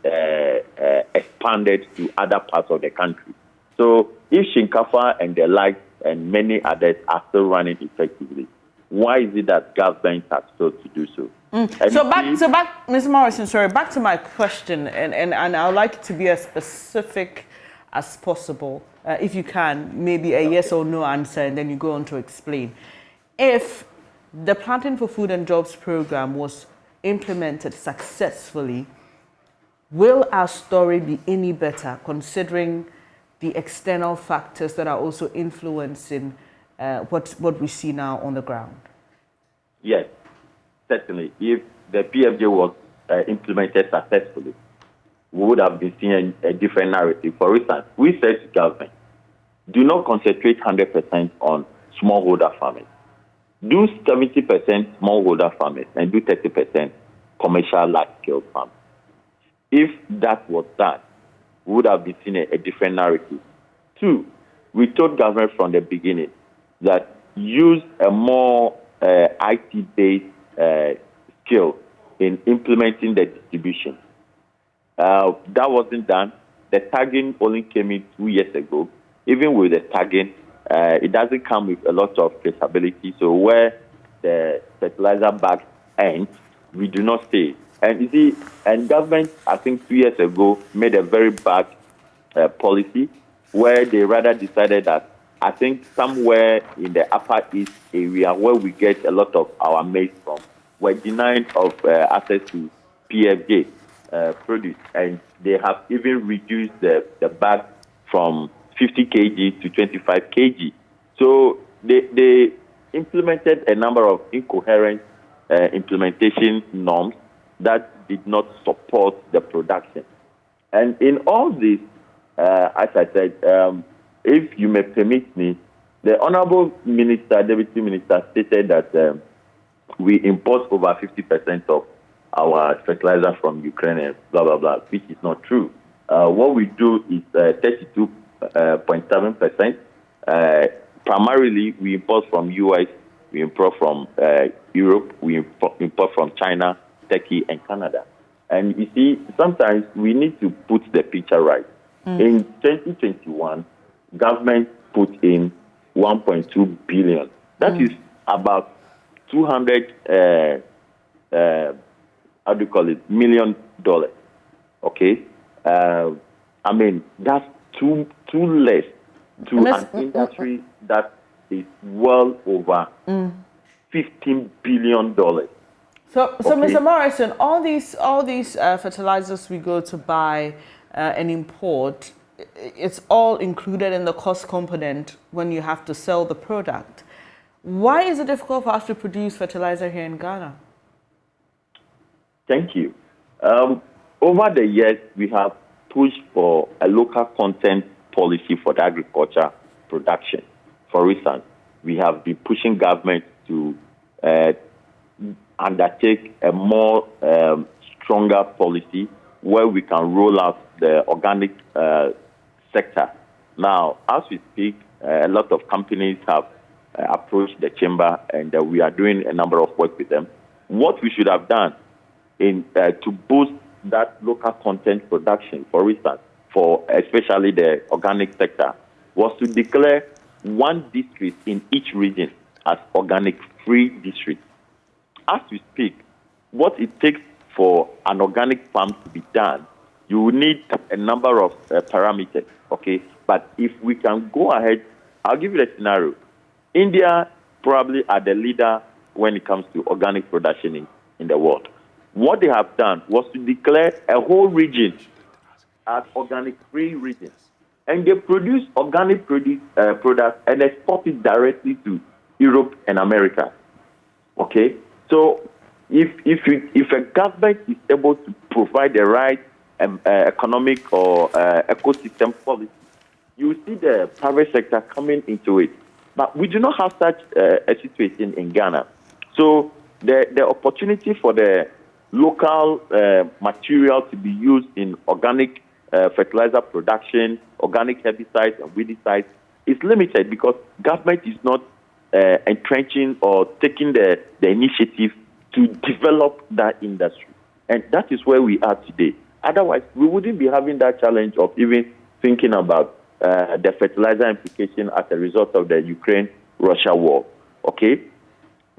expanded to other parts of the country. So if Shinkafa and the like and many others are still running effectively, why is it that governments have failed to do so? So back, Mr. Morrison, sorry, back to my question, and I would like it to be as specific as possible. If you can, maybe a yes or no answer, and then you go on to explain. If the Planting for Food and Jobs program was implemented successfully, will our story be any better considering the external factors that are also influencing what we see now on the ground? Yes, certainly. If the PFJ was implemented successfully, we would have been seeing a different narrative. For instance, we said to government, do not concentrate 100% on smallholder farming. Do 70% smallholder farmers and do 30% commercial large-scale farming. If that was done, we would have been seeing a different narrative. Two, we told government from the beginning that use a more IT-based skill in implementing the distribution. That wasn't done. The tagging only came in 2 years ago. Even with the tagging, it doesn't come with a lot of traceability. So where the fertilizer bag ends, we do not stay. And you see, and government, I think 2 years ago, made a very bad policy where they rather decided that, I think somewhere in the Upper East area where we get a lot of our maize from, were denied of access to PFJ produce. And they have even reduced the bag from 50 kg to 25 kg. So they implemented a number of incoherent implementation norms that did not support the production. And in all this, as I said, if you may permit me, the Honorable Minister, Deputy Minister, stated that we import over 50% of our fertilizer from Ukraine and blah, blah, blah, which is not true. What we do is 32.7%. Primarily, we import from US, we import from Europe, we import from China, Turkey, and Canada. And you see, sometimes we need to put the picture right. In 2021, government put in 1.2 billion. That is about 200, $million. Okay? I mean, that's too less to an industry that is well over $15 billion. So Okay. Mr. Morrison, all these fertilizers we go to buy and import, it's all included in the cost component when you have to sell the product. Why is it difficult for us to produce fertilizer here in Ghana? Thank you. Over the years, we have push for a local content policy for the agriculture production. For instance, we have been pushing government to undertake a more stronger policy where we can roll out the organic sector. Now, as we speak, a lot of companies have approached the chamber, and we are doing a number of work with them. What we should have done to boost that local content production, for instance, for especially the organic sector, was to declare one district in each region as organic-free district. As we speak, what it takes for an organic farm to be done, you will need a number of parameters, okay? But if we can go ahead, I'll give you a scenario. India probably are the leader when it comes to organic production in the world. What they have done was to declare a whole region as organic-free region. And they produce organic products and export it directly to Europe and America. Okay? So if a government is able to provide the right economic or ecosystem policy, you see the private sector coming into it. But we do not have such a situation in Ghana. So the opportunity for the local material to be used in organic fertilizer production, organic herbicides and weedicides is limited because government is not entrenching or taking the initiative to develop that industry. And that is where we are today. Otherwise, we wouldn't be having that challenge of even thinking about the fertilizer implication as a result of the Ukraine-Russia war. Okay?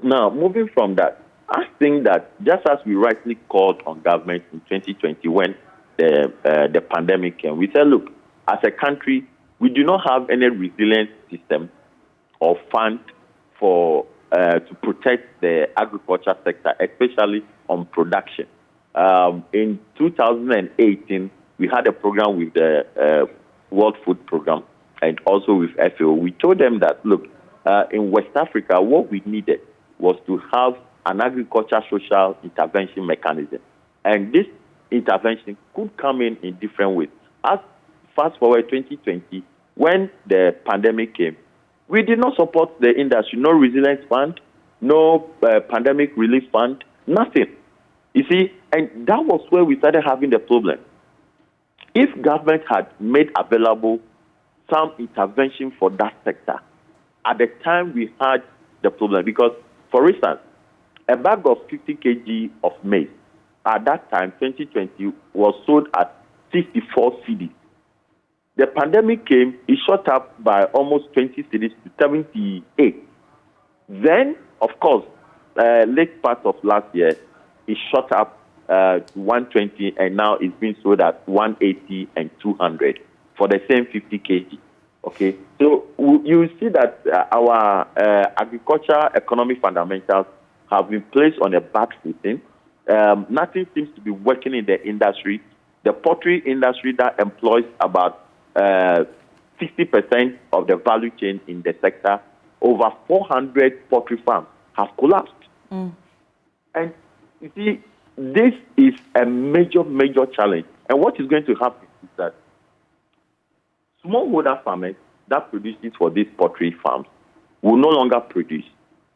Now, moving from that, I think that just as we rightly called on government in 2020 when the pandemic came, we said, look, as a country, we do not have any resilient system or fund for to protect the agriculture sector, especially on production. In 2018, we had a program with the World Food Program and also with FAO. We told them that, look, in West Africa, what we needed was to have an agriculture social intervention mechanism. And this intervention could come in different ways. As fast forward 2020, when the pandemic came, we did not support the industry. No resilience fund, no pandemic relief fund, nothing. You see, and that was where we started having the problem. If government had made available some intervention for that sector, at the time we had the problem. Because, for instance, a bag of 50 kg of maize at that time, 2020, was sold at 64 cedis. The pandemic came, it shot up by almost 20 cedis to 78. Then, of course, late part of last year, it shot up to 120, and now it's being sold at 180 and 200 for the same 50 kg. Okay, so you see that our agriculture economic fundamentals have been placed on a back footing. Nothing seems to be working in the industry. The poultry industry that employs about 60% of the value chain in the sector, over 400 poultry farms have collapsed. And you see, this is a major, major challenge. And what is going to happen is that smallholder farmers that produces for these poultry farms will no longer produce.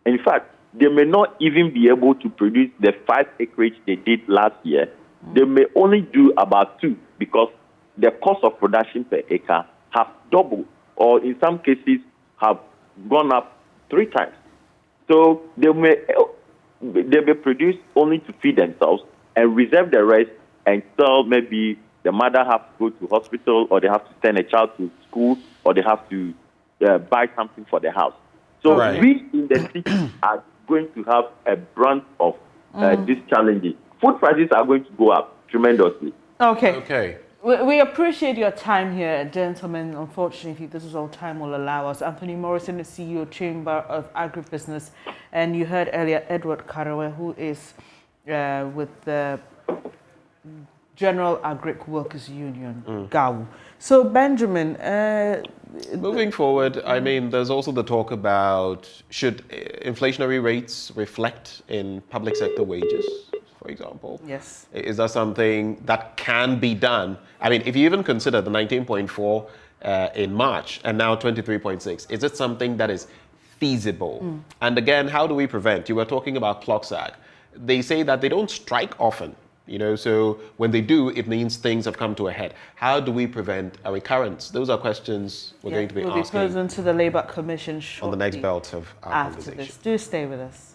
In fact, they may not even be able to produce the 5 acreage they did last year. They may only do about 2 because the cost of production per acre have doubled, or in some cases have gone up 3 times. So they may produce only to feed themselves and reserve the rest and sell. Maybe the mother has to go to hospital, or they have to send a child to school, or they have to buy something for the house. So we in the city are going to have a brunt of these challenges. Food prices are going to go up tremendously. Okay. We appreciate your time here, gentlemen. Unfortunately, this is all time will allow us. Anthony Morrison, the CEO, Chamber of Agribusiness, and you heard earlier Edward Karawe, who is with the General Agric Workers Union, GAU. So, Benjamin, moving forward, I mean, there's also the talk about should inflationary rates reflect in public sector wages, for example. Yes. Is that something that can be done? I mean, if you even consider the 19.4 in March and now 23.6, is it something that is feasible? And again, how do we prevent? You were talking about clock sag. They say that they don't strike often, so when they do, it means things have come to a head. How do we prevent a recurrence? Those are questions we're going to be we'll asking posing to the Labour Commission shortly on the next belt of our after conversation. this. Do stay with us.